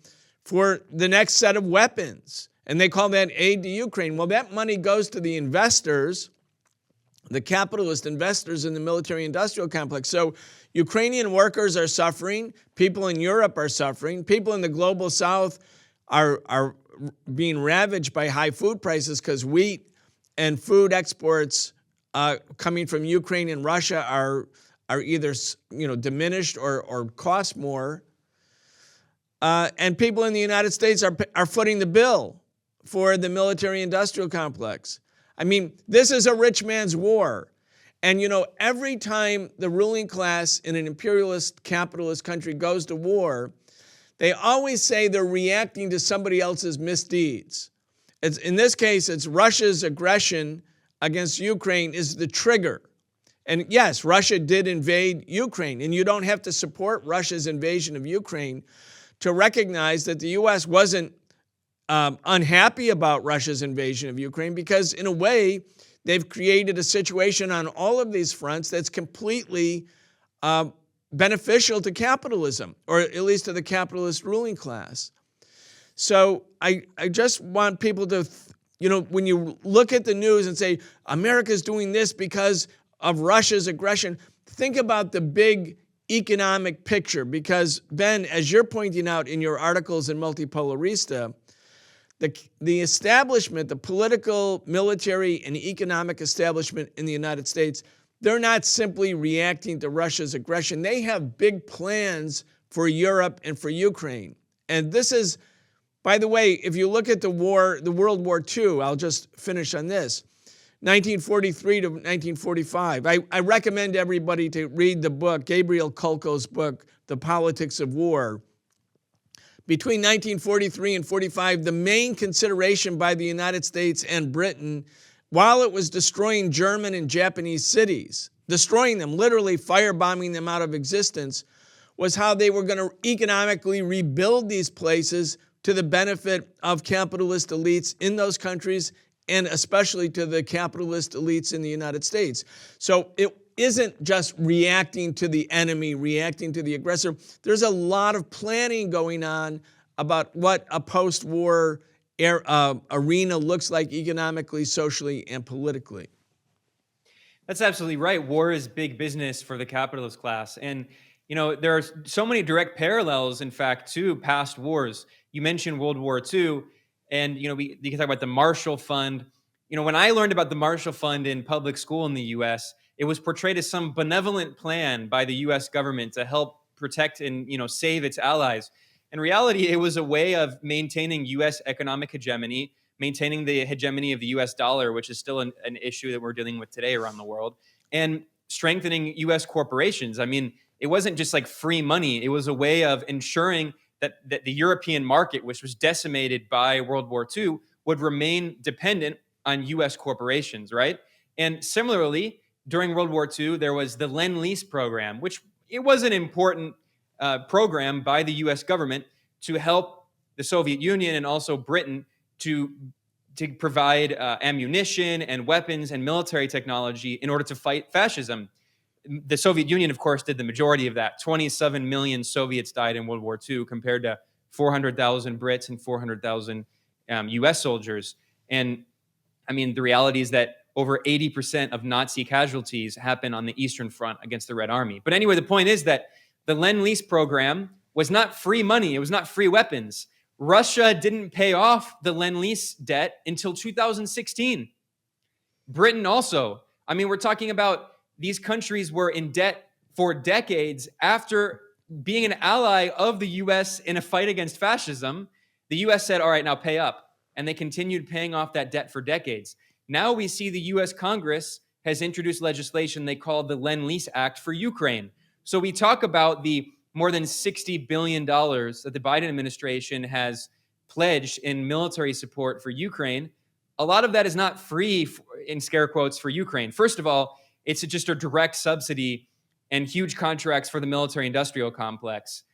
for the next set of weapons. And they call that aid to Ukraine. Well, that money goes to the investors, the capitalist investors in the military-industrial complex. So Ukrainian workers are suffering. People in Europe are suffering. People in the global south are being ravaged by high food prices because wheat and food exports coming from Ukraine and Russia are either diminished or cost more. And people in the United States are footing the bill for the military-industrial complex. I mean, this is a rich man's war. And, every time the ruling class in an imperialist capitalist country goes to war, they always say they're reacting to somebody else's misdeeds. In this case, it's Russia's aggression against Ukraine is the trigger. And yes, Russia did invade Ukraine, and you don't have to support Russia's invasion of Ukraine to recognize that the U.S. wasn't unhappy about Russia's invasion of Ukraine, because in a way, they've created a situation on all of these fronts that's completely beneficial to capitalism, or at least to the capitalist ruling class. So I just want people to, when you look at the news and say, America's doing this because of Russia's aggression, think about the big economic picture, because, Ben, as you're pointing out in your articles in Multipolarista, the establishment, the political, military, and economic establishment in the United States, they're not simply reacting to Russia's aggression. They have big plans for Europe and for Ukraine. And this is, by the way, if you look at the World War II, I'll just finish on this. 1943 to 1945. I recommend everybody to read the book, Gabriel Kolko's book, The Politics of War. Between 1943 and 45, the main consideration by the United States and Britain, while it was destroying German and Japanese cities, destroying them, literally firebombing them out of existence, was how they were going to economically rebuild these places to the benefit of capitalist elites in those countries, and especially to the capitalist elites in the United States. So it isn't just reacting to the enemy, reacting to the aggressor. There's a lot of planning going on about what a post-war arena looks like economically, socially, and politically. That's absolutely right. War is big business for the capitalist class. And, there are so many direct parallels, in fact, to past wars. You mentioned World War II, and, we can talk about the Marshall Fund. When I learned about the Marshall Fund in public school in the U.S., it was portrayed as some benevolent plan by the U.S. government to help protect and, save its allies. In reality, it was a way of maintaining U.S. economic hegemony, maintaining the hegemony of the U.S. dollar, which is still an issue that we're dealing with today around the world, and strengthening U.S. corporations. I mean, it wasn't just like free money. It was a way of ensuring that the European market, which was decimated by World War II, would remain dependent on U.S. corporations, right? And similarly, during World War II, there was the Lease program, which it was an important program by the U.S. government to help the Soviet Union and also Britain to provide ammunition and weapons and military technology in order to fight fascism. The Soviet Union, of course, did the majority of that. 27 million Soviets died in World War II compared to 400,000 Brits and 400,000 U.S. soldiers. And I mean, the reality is that over 80% of Nazi casualties happen on the Eastern Front against the Red Army. But anyway, the point is that the Lend-Lease program was not free money. It was not free weapons. Russia didn't pay off the Lend-Lease debt until 2016. Britain also. I mean, we're talking about these countries were in debt for decades after being an ally of the U.S. in a fight against fascism. The U.S. said, all right, now pay up. And they continued paying off that debt for decades. Now we see the U.S. Congress has introduced legislation they call the Lend-Lease Act for Ukraine. So we talk about the more than $60 billion that the Biden administration has pledged in military support for Ukraine. A lot of that is not free, in scare quotes, for Ukraine. First of all, it's just a direct subsidy and huge contracts for the military-industrial complex.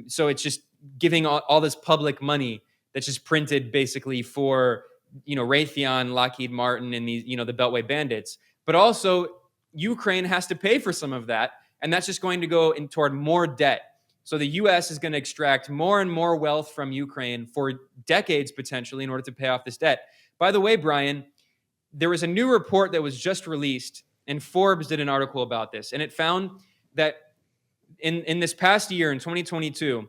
So it's just giving all this public money that's just printed basically for, Raytheon, Lockheed Martin, and the Beltway bandits. But also, Ukraine has to pay for some of that, and that's just going to go toward more debt. So the U.S. is going to extract more and more wealth from Ukraine for decades, potentially, in order to pay off this debt. By the way, Brian, there was a new report that was just released, and Forbes did an article about this, and it found that in this past year, in 2022,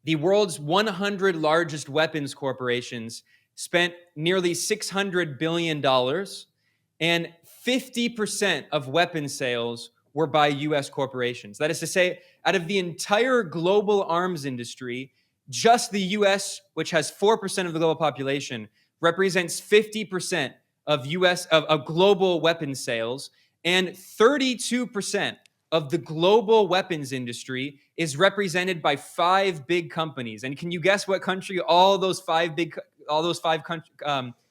the world's 100 largest weapons corporations spent nearly $600 billion, and 50% of weapons sales were by U.S. corporations. That is to say, out of the entire global arms industry, just the U.S., which has 4% of the global population, represents 50% of global weapons sales, and 32% of the global weapons industry is represented by 5 big companies. And can you guess what country all those five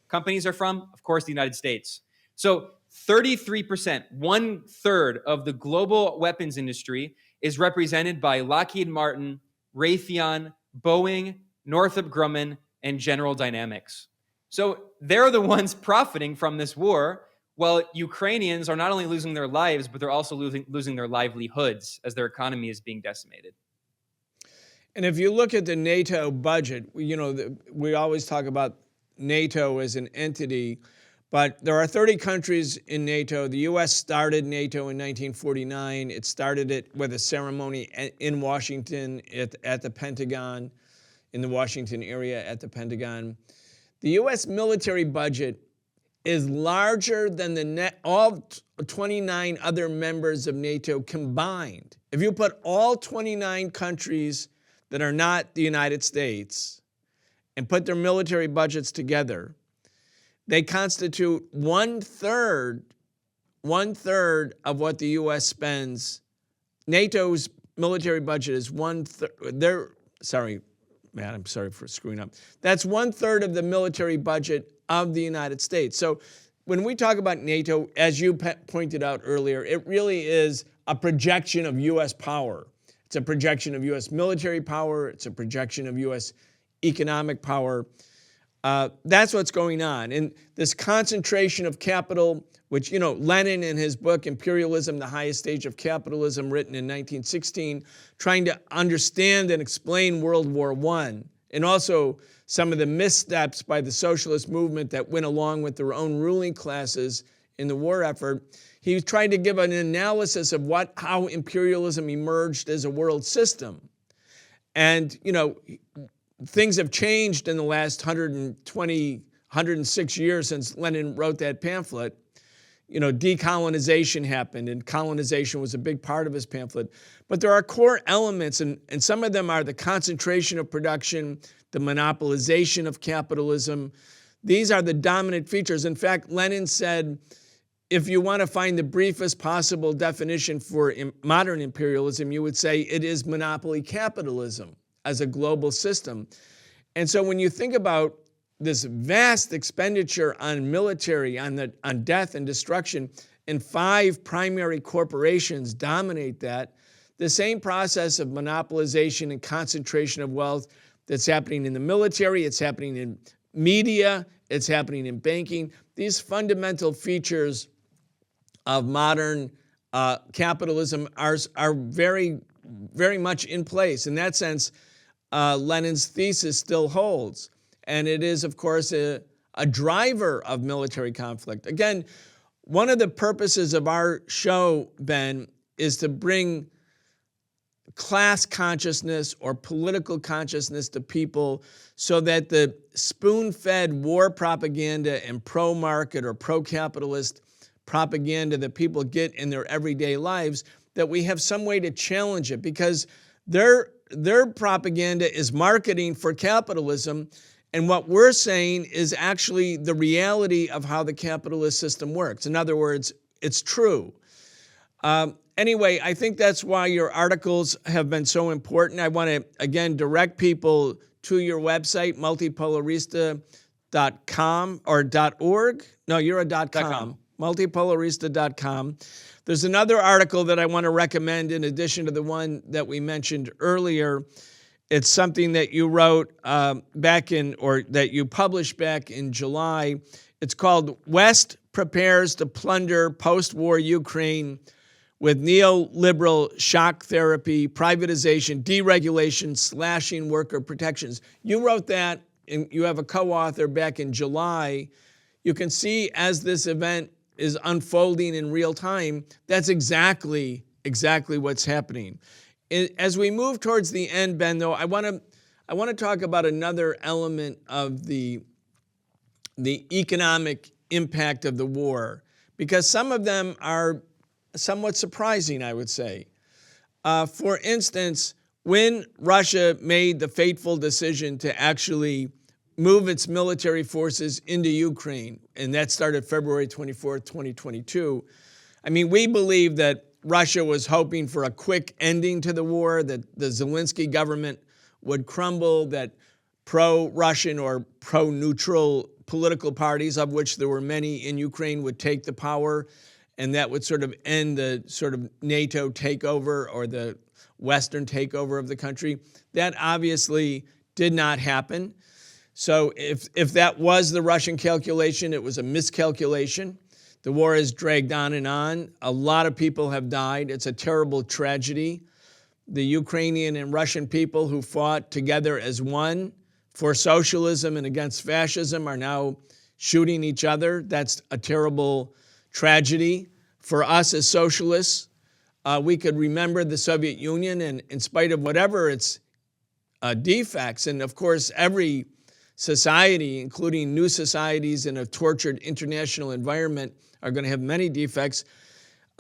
companies are from? Of course, the United States. So 33%, 1/3 of the global weapons industry is represented by Lockheed Martin, Raytheon, Boeing, Northrop Grumman, and General Dynamics. So they're the ones profiting from this war, while Ukrainians are not only losing their lives, but they're also losing their livelihoods as their economy is being decimated. And if you look at the NATO budget, we always talk about NATO as an entity, but there are 30 countries in NATO. The U.S. started NATO in 1949. It started it with a ceremony in Washington at the Pentagon, in the Washington area at the Pentagon. The U.S. military budget is larger than all 29 other members of NATO combined. If you put all 29 countries that are not the United States and put their military budgets together, They constitute one-third of what the U.S. spends. NATO's military budget is one-third. Sorry, Matt, I'm sorry for screwing up. That's one-third of the military budget of the United States. So when we talk about NATO, as you pointed out earlier, it really is a projection of U.S. power. It's a projection of U.S. military power. It's a projection of U.S. economic power. That's what's going on. And this concentration of capital, which, Lenin in his book, Imperialism, the Highest Stage of Capitalism, written in 1916, trying to understand and explain World War I, and also some of the missteps by the socialist movement that went along with their own ruling classes in the war effort. He was trying to give an analysis of how imperialism emerged as a world system. And, things have changed in the last 106 years since Lenin wrote that pamphlet. Decolonization happened, and colonization was a big part of his pamphlet. But there are core elements, and some of them are the concentration of production, the monopolization of capitalism. These are the dominant features. In fact, Lenin said, if you want to find the briefest possible definition for modern imperialism, you would say it is monopoly capitalism as a global system. And so when you think about this vast expenditure on military, on death and destruction, and 5 primary corporations dominate that, the same process of monopolization and concentration of wealth that's happening in the military, it's happening in media, it's happening in banking. These fundamental features of modern capitalism are very, very much in place. In that sense, Lenin's thesis still holds. And it is, of course, a driver of military conflict. Again, one of the purposes of our show, Ben, is to bring class consciousness or political consciousness to people so that the spoon-fed war propaganda and pro-market or pro-capitalist propaganda that people get in their everyday lives, that we have some way to challenge it, because their propaganda is marketing for capitalism, and what we're saying is actually the reality of how the capitalist system works. In other words, it's true. Anyway, I think that's why your articles have been so important. I want to, again, direct people to your website, multipolarista.com or .org. No, you're a .com. Multipolarista.com. There's another article that I want to recommend in addition to the one that we mentioned earlier. It's something that you wrote that you published back in July. It's called West Prepares to Plunder Post-War Ukraine with Neoliberal Shock Therapy, Privatization, Deregulation, Slashing Worker Protections. You wrote that, and you have a co-author back in July. You can see as this event is unfolding in real time, that's exactly what's happening. As we move towards the end, Ben, though, I want to talk about another element of the economic impact of the war, because some of them are somewhat surprising, I would say. For instance, when Russia made the fateful decision to actually move its military forces into Ukraine, and that started February 24th, 2022. I mean, we believe that Russia was hoping for a quick ending to the war, that the Zelensky government would crumble, that pro-Russian or pro-neutral political parties, of which there were many in Ukraine, would take the power, and that would sort of end the sort of NATO takeover or the Western takeover of the country. That obviously did not happen. So if that was the Russian calculation, it was a miscalculation. The war has dragged on and on. A lot of people have died. It's a terrible tragedy. The Ukrainian and Russian people who fought together as one for socialism and against fascism are now shooting each other. That's a terrible tragedy. For us as socialists, we could remember the Soviet Union, and in spite of whatever its defects, and of course every society, including new societies in a tortured international environment, are going to have many defects.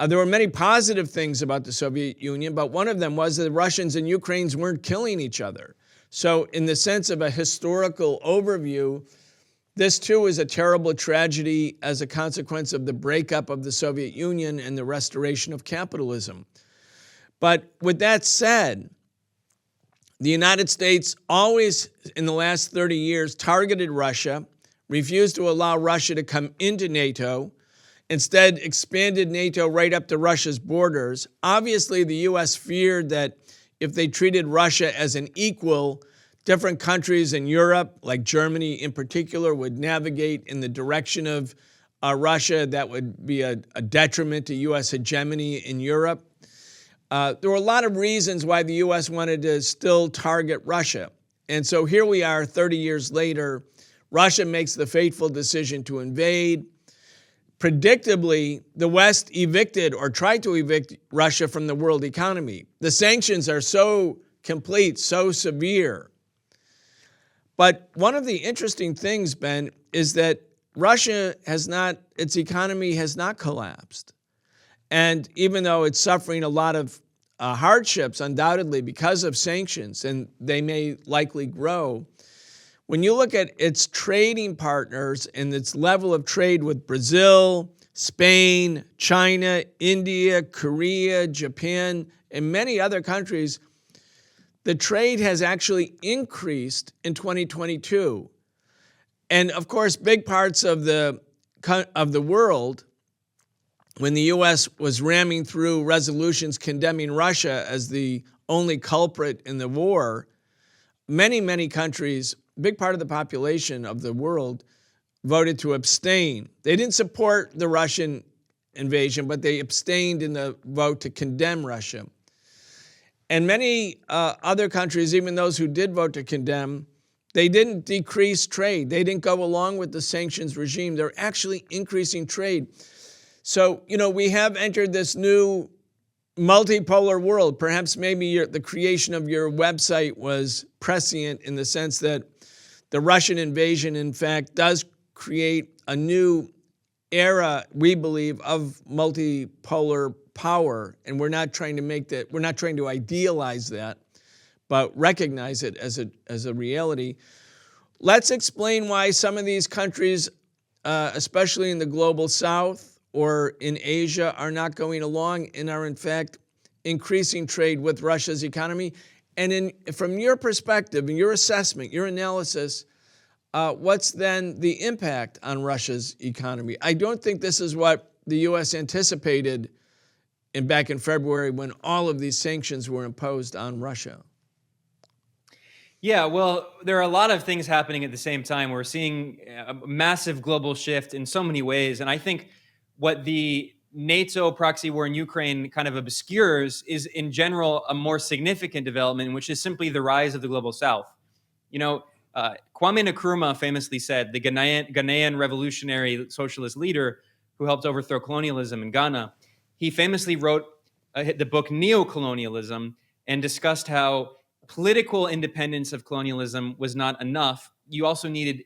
There were many positive things about the Soviet Union, but one of them was that the Russians and Ukrainians weren't killing each other. So in the sense of a historical overview, This too is a terrible tragedy as a consequence of the breakup of the Soviet Union and the restoration of capitalism. But with that said, the United States always, in the last 30 years, targeted Russia, refused to allow Russia to come into NATO, instead expanded NATO right up to Russia's borders. Obviously, the U.S. feared that if they treated Russia as an equal, different countries in Europe, like Germany in particular, would navigate in the direction of Russia. That would be a detriment to U.S. hegemony in Europe. There were a lot of reasons why the U.S. wanted to still target Russia. And so here we are 30 years later. Russia makes the fateful decision to invade. Predictably, the West evicted or tried to evict Russia from the world economy. The sanctions are so complete, so severe. But one of the interesting things, Ben, is that Russia its economy has not collapsed. And even though it's suffering a lot of hardships, undoubtedly, because of sanctions, and they may likely grow, when you look at its trading partners and its level of trade with Brazil, Spain, China, India, Korea, Japan, and many other countries, the trade has actually increased in 2022. And of course, big parts of the world, when the U.S. was ramming through resolutions condemning Russia as the only culprit in the war, many countries, big part of the population of the world, voted to abstain. They didn't support the Russian invasion, but they abstained in the vote to condemn Russia. And many other countries, even those who did vote to condemn, they didn't decrease trade. They didn't go along with the sanctions regime. They're actually increasing trade. So, we have entered this new multipolar world. Perhaps maybe the creation of your website was prescient in the sense that the Russian invasion, in fact, does create a new era, we believe, of multipolar power. And we're not trying to idealize that, but recognize it as a reality. Let's explain why some of these countries, especially in the global south or in Asia, are not going along and are in fact increasing trade with Russia's economy. And from your perspective and your assessment, your analysis, what's then the impact on Russia's economy? I don't think this is what the U.S. anticipated back in February when all of these sanctions were imposed on Russia. Yeah, well, there are a lot of things happening at the same time. We're seeing a massive global shift in so many ways. And I think what the NATO proxy war in Ukraine kind of obscures is, in general, a more significant development, which is simply the rise of the global south. Kwame Nkrumah famously said, the Ghanaian revolutionary socialist leader who helped overthrow colonialism in Ghana, he famously wrote the book Neocolonialism and discussed how political independence of colonialism was not enough. You also needed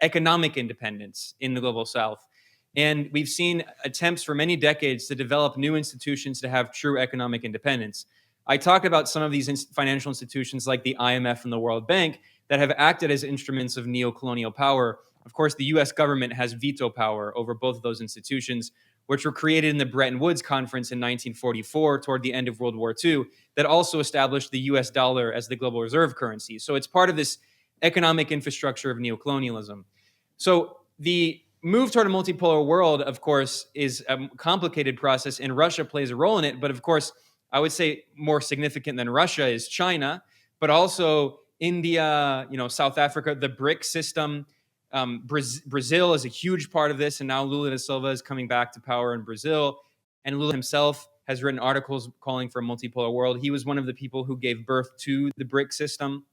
economic independence in the global south. And we've seen attempts for many decades to develop new institutions to have true economic independence. I talked about some of these financial institutions like the IMF and the World Bank that have acted as instruments of neocolonial power. Of course, the US government has veto power over both of those institutions, which were created in the Bretton Woods Conference in 1944 toward the end of World War II, that also established the US dollar as the global reserve currency. So it's part of this economic infrastructure of neocolonialism. So the move toward a multipolar world, of course, is a complicated process, and Russia plays a role in it. But of course, I would say more significant than Russia is China, but also India, South Africa, the BRIC system. Brazil is a huge part of this, and now Lula da Silva is coming back to power in Brazil. And Lula himself has written articles calling for a multipolar world. He was one of the people who gave birth to the BRIC system.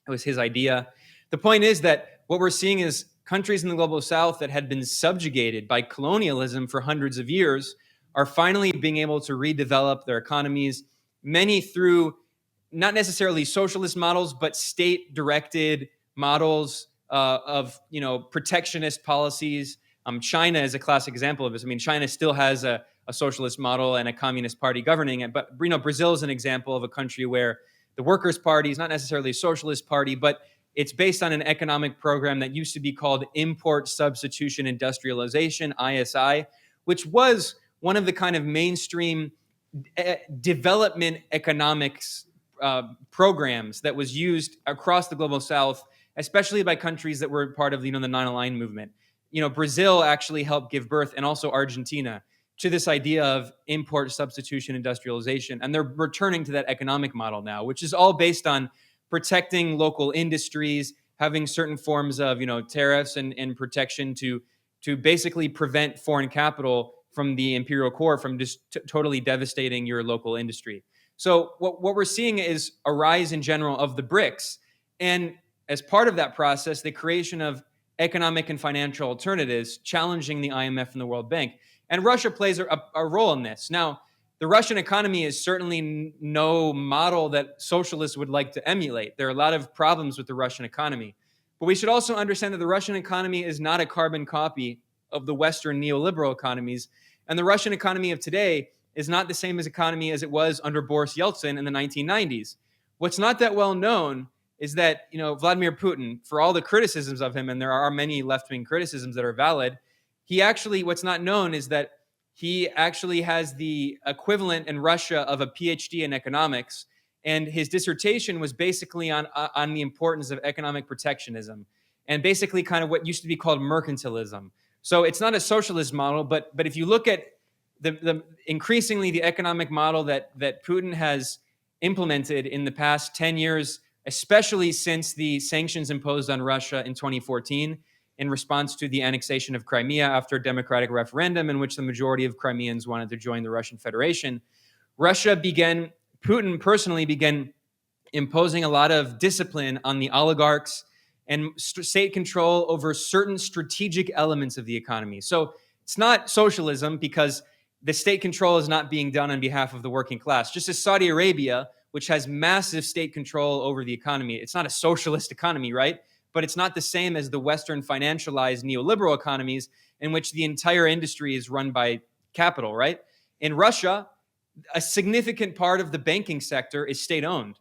It was his idea. The point is that what we're seeing is countries in the global south that had been subjugated by colonialism for hundreds of years are finally being able to redevelop their economies, many through not necessarily socialist models, but state-directed models of protectionist policies. China is a classic example of this. I mean, China still has a socialist model and a communist party governing it, but Brazil is an example of a country where the Workers' Party is not necessarily a socialist party, but It's based on an economic program that used to be called Import Substitution Industrialization, ISI, which was one of the kind of mainstream development economics programs that was used across the global south, especially by countries that were part of the non-aligned movement. Brazil actually helped give birth, and also Argentina, to this idea of import substitution industrialization. And they're returning to that economic model now, which is all based on protecting local industries, having certain forms of tariffs and protection to basically prevent foreign capital from the imperial core from just totally devastating your local industry. So what we're seeing is a rise in general of the BRICS. And as part of that process, the creation of economic and financial alternatives challenging the IMF and the World Bank. And Russia plays a role in this. Now, the Russian economy is certainly no model that socialists would like to emulate. There are a lot of problems with the Russian economy. But we should also understand that the Russian economy is not a carbon copy of the Western neoliberal economies. And the Russian economy of today is not the same economy as it was under Boris Yeltsin in the 1990s. What's not that well known is that, Vladimir Putin, for all the criticisms of him, and there are many left-wing criticisms that are valid, what's not known is that he actually has the equivalent in Russia of a PhD in economics, and his dissertation was basically on the importance of economic protectionism, and basically kind of what used to be called mercantilism. So it's not a socialist model, but if you look at the increasingly the economic model that Putin has implemented in the past 10 years, especially since the sanctions imposed on Russia in 2014 in response to the annexation of Crimea after a democratic referendum in which the majority of Crimeans wanted to join the Russian Federation, Putin personally began imposing a lot of discipline on the oligarchs and state control over certain strategic elements of the economy. So it's not socialism because the state control is not being done on behalf of the working class. Just as Saudi Arabia, which has massive state control over the economy, it's not a socialist economy, right? But it's not the same as the Western financialized neoliberal economies in which the entire industry is run by capital, right? In Russia, a significant part of the banking sector is state-owned.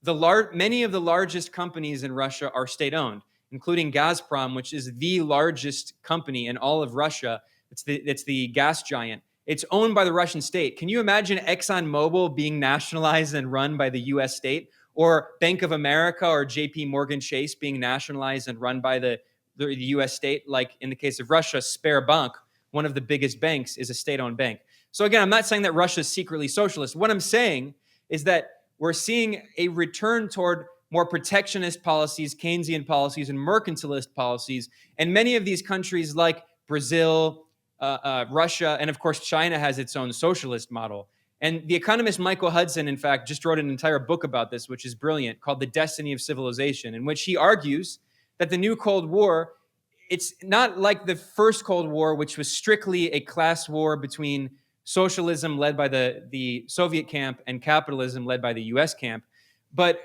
Many of the largest companies in Russia are state-owned, including Gazprom, which is the largest company in all of Russia. It's the gas giant. It's owned by the Russian state. Can you imagine ExxonMobil being nationalized and run by the U.S. state? Or Bank of America or JP Morgan Chase being nationalized and run by the U.S. state? Like in the case of Russia, Sberbank, one of the biggest banks, is a state-owned bank. So again, I'm not saying that Russia is secretly socialist. What I'm saying is that we're seeing a return toward more protectionist policies, Keynesian policies, and mercantilist policies. And many of these countries like Brazil, Russia, and of course, China has its own socialist model. And the economist Michael Hudson, in fact, just wrote an entire book about this, which is brilliant, called The Destiny of Civilization, in which he argues that the new Cold War, it's not like the first Cold War, which was strictly a class war between socialism led by the Soviet camp and capitalism led by the US camp. But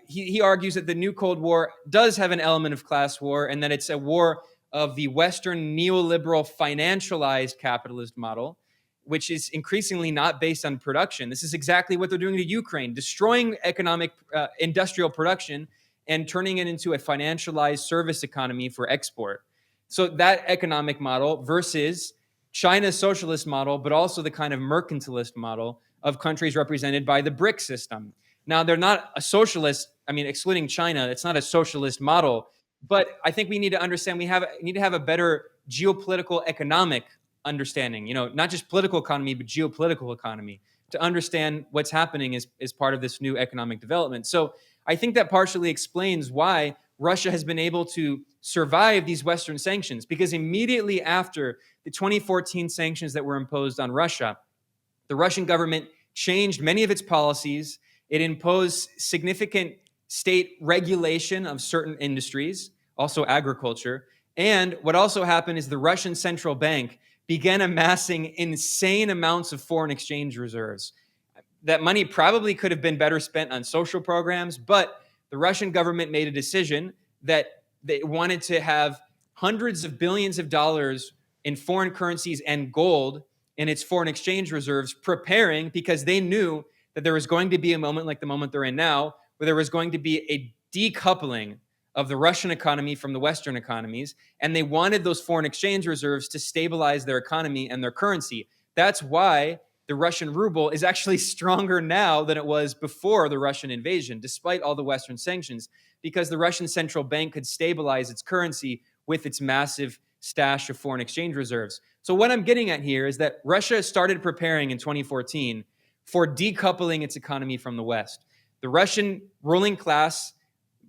he argues that the new Cold War does have an element of class war, and that it's a war of the Western neoliberal financialized capitalist model, which is increasingly not based on production. This is exactly what they're doing to Ukraine, destroying economic industrial production and turning it into a financialized service economy for export. So that economic model versus China's socialist model, but also the kind of mercantilist model of countries represented by the BRIC system. Now, they're not a socialist, excluding China, it's not a socialist model, but I think we need to understand we need to have a better geopolitical economic understanding, not just political economy, but geopolitical economy, to understand what's happening as part of this new economic development. So I think that partially explains why Russia has been able to survive these Western sanctions, because immediately after the 2014 sanctions that were imposed on Russia, the Russian government changed many of its policies. It imposed significant state regulation of certain industries, also agriculture. And what also happened is the Russian central bank began amassing insane amounts of foreign exchange reserves. That money probably could have been better spent on social programs, but the Russian government made a decision that they wanted to have hundreds of billions of dollars in foreign currencies and gold in its foreign exchange reserves, preparing because they knew that there was going to be a moment like the moment they're in now, where there was going to be a decoupling of the Russian economy from the Western economies, and they wanted those foreign exchange reserves to stabilize their economy and their currency. That's why the Russian ruble is actually stronger now than it was before the Russian invasion, despite all the Western sanctions, because the Russian central bank could stabilize its currency with its massive stash of foreign exchange reserves. So what I'm getting at here is that Russia started preparing in 2014 for decoupling its economy from the West. The Russian ruling class,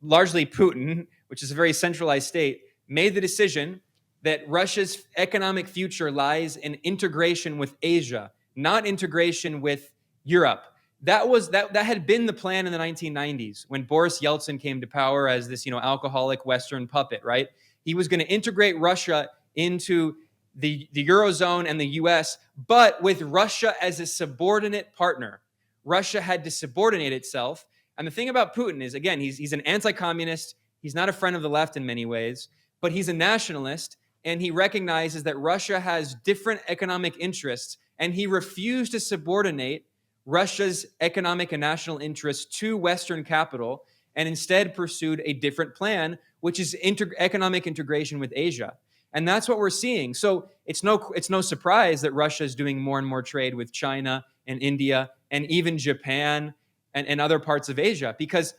largely Putin, which is a very centralized state, made the decision that Russia's economic future lies in integration with Asia, not integration with Europe. That had been the plan in the 1990s when Boris Yeltsin came to power as this, alcoholic Western puppet, right? He was going to integrate Russia into the Eurozone and the US, but with Russia as a subordinate partner. Russia had to subordinate itself. And the thing about Putin is, again, he's an anti-communist. He's not a friend of the left in many ways, but he's a nationalist, and he recognizes that Russia has different economic interests, and he refused to subordinate Russia's economic and national interests to Western capital, and instead pursued a different plan, which is economic integration with Asia. And that's what we're seeing. So it's no surprise that Russia is doing more and more trade with China and India and even Japan and other parts of Asia, because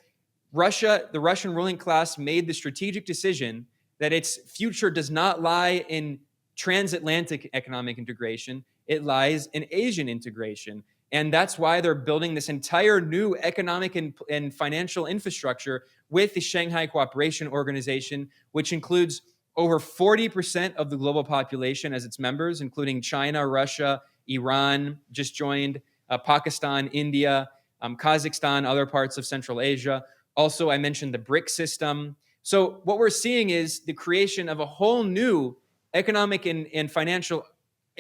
the Russian ruling class made the strategic decision that its future does not lie in transatlantic economic integration. It lies in Asian integration. And that's why they're building this entire new economic and financial infrastructure with the Shanghai Cooperation Organization, which includes over 40% of the global population as its members, including China, Russia, Iran, just joined, Pakistan, India, Kazakhstan, other parts of Central Asia. Also, I mentioned the BRIC system. So what we're seeing is the creation of a whole new economic and financial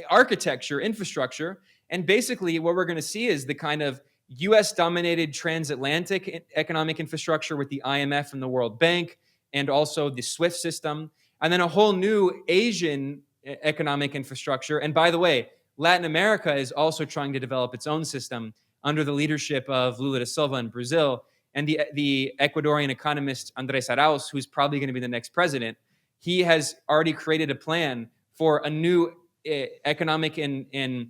architecture, infrastructure. And basically what we're going to see is the kind of US-dominated transatlantic economic infrastructure with the IMF and the World Bank, and also the SWIFT system, and then a whole new Asian economic infrastructure. And by the way, Latin America is also trying to develop its own system under the leadership of Lula da Silva in Brazil, and the Ecuadorian economist Andrés Arauz, who's probably going to be the next president. He has already created a plan for a new economic and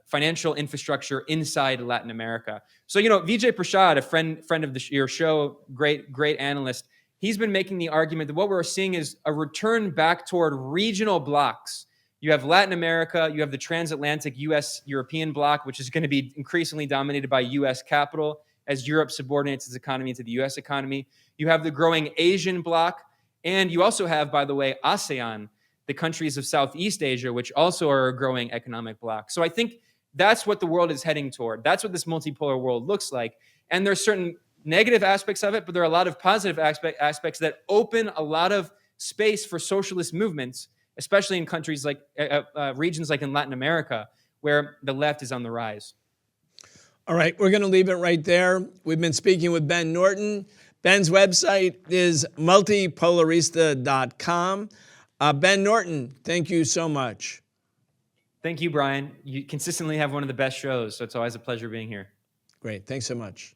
financial infrastructure inside Latin America. So, Vijay Prashad, a friend of your show, great analyst, he's been making the argument that what we're seeing is a return back toward regional blocks. You have Latin America, you have the transatlantic US-European bloc, which is going to be increasingly dominated by US capital as Europe subordinates its economy to the US economy. You have the growing Asian bloc, and you also have, by the way, ASEAN, the countries of Southeast Asia, which also are a growing economic bloc. So I think that's what the world is heading toward. That's what this multipolar world looks like. And there's certain negative aspects of it, but there are a lot of positive aspects that open a lot of space for socialist movements, especially in countries like regions like in Latin America, where the left is on the rise. All right, we're going to leave it right there. We've been speaking with Ben Norton. Ben's website is multipolarista.com. Ben Norton, thank you so much. Thank you, Brian. You consistently have one of the best shows, so it's always a pleasure being here. Great, thanks so much.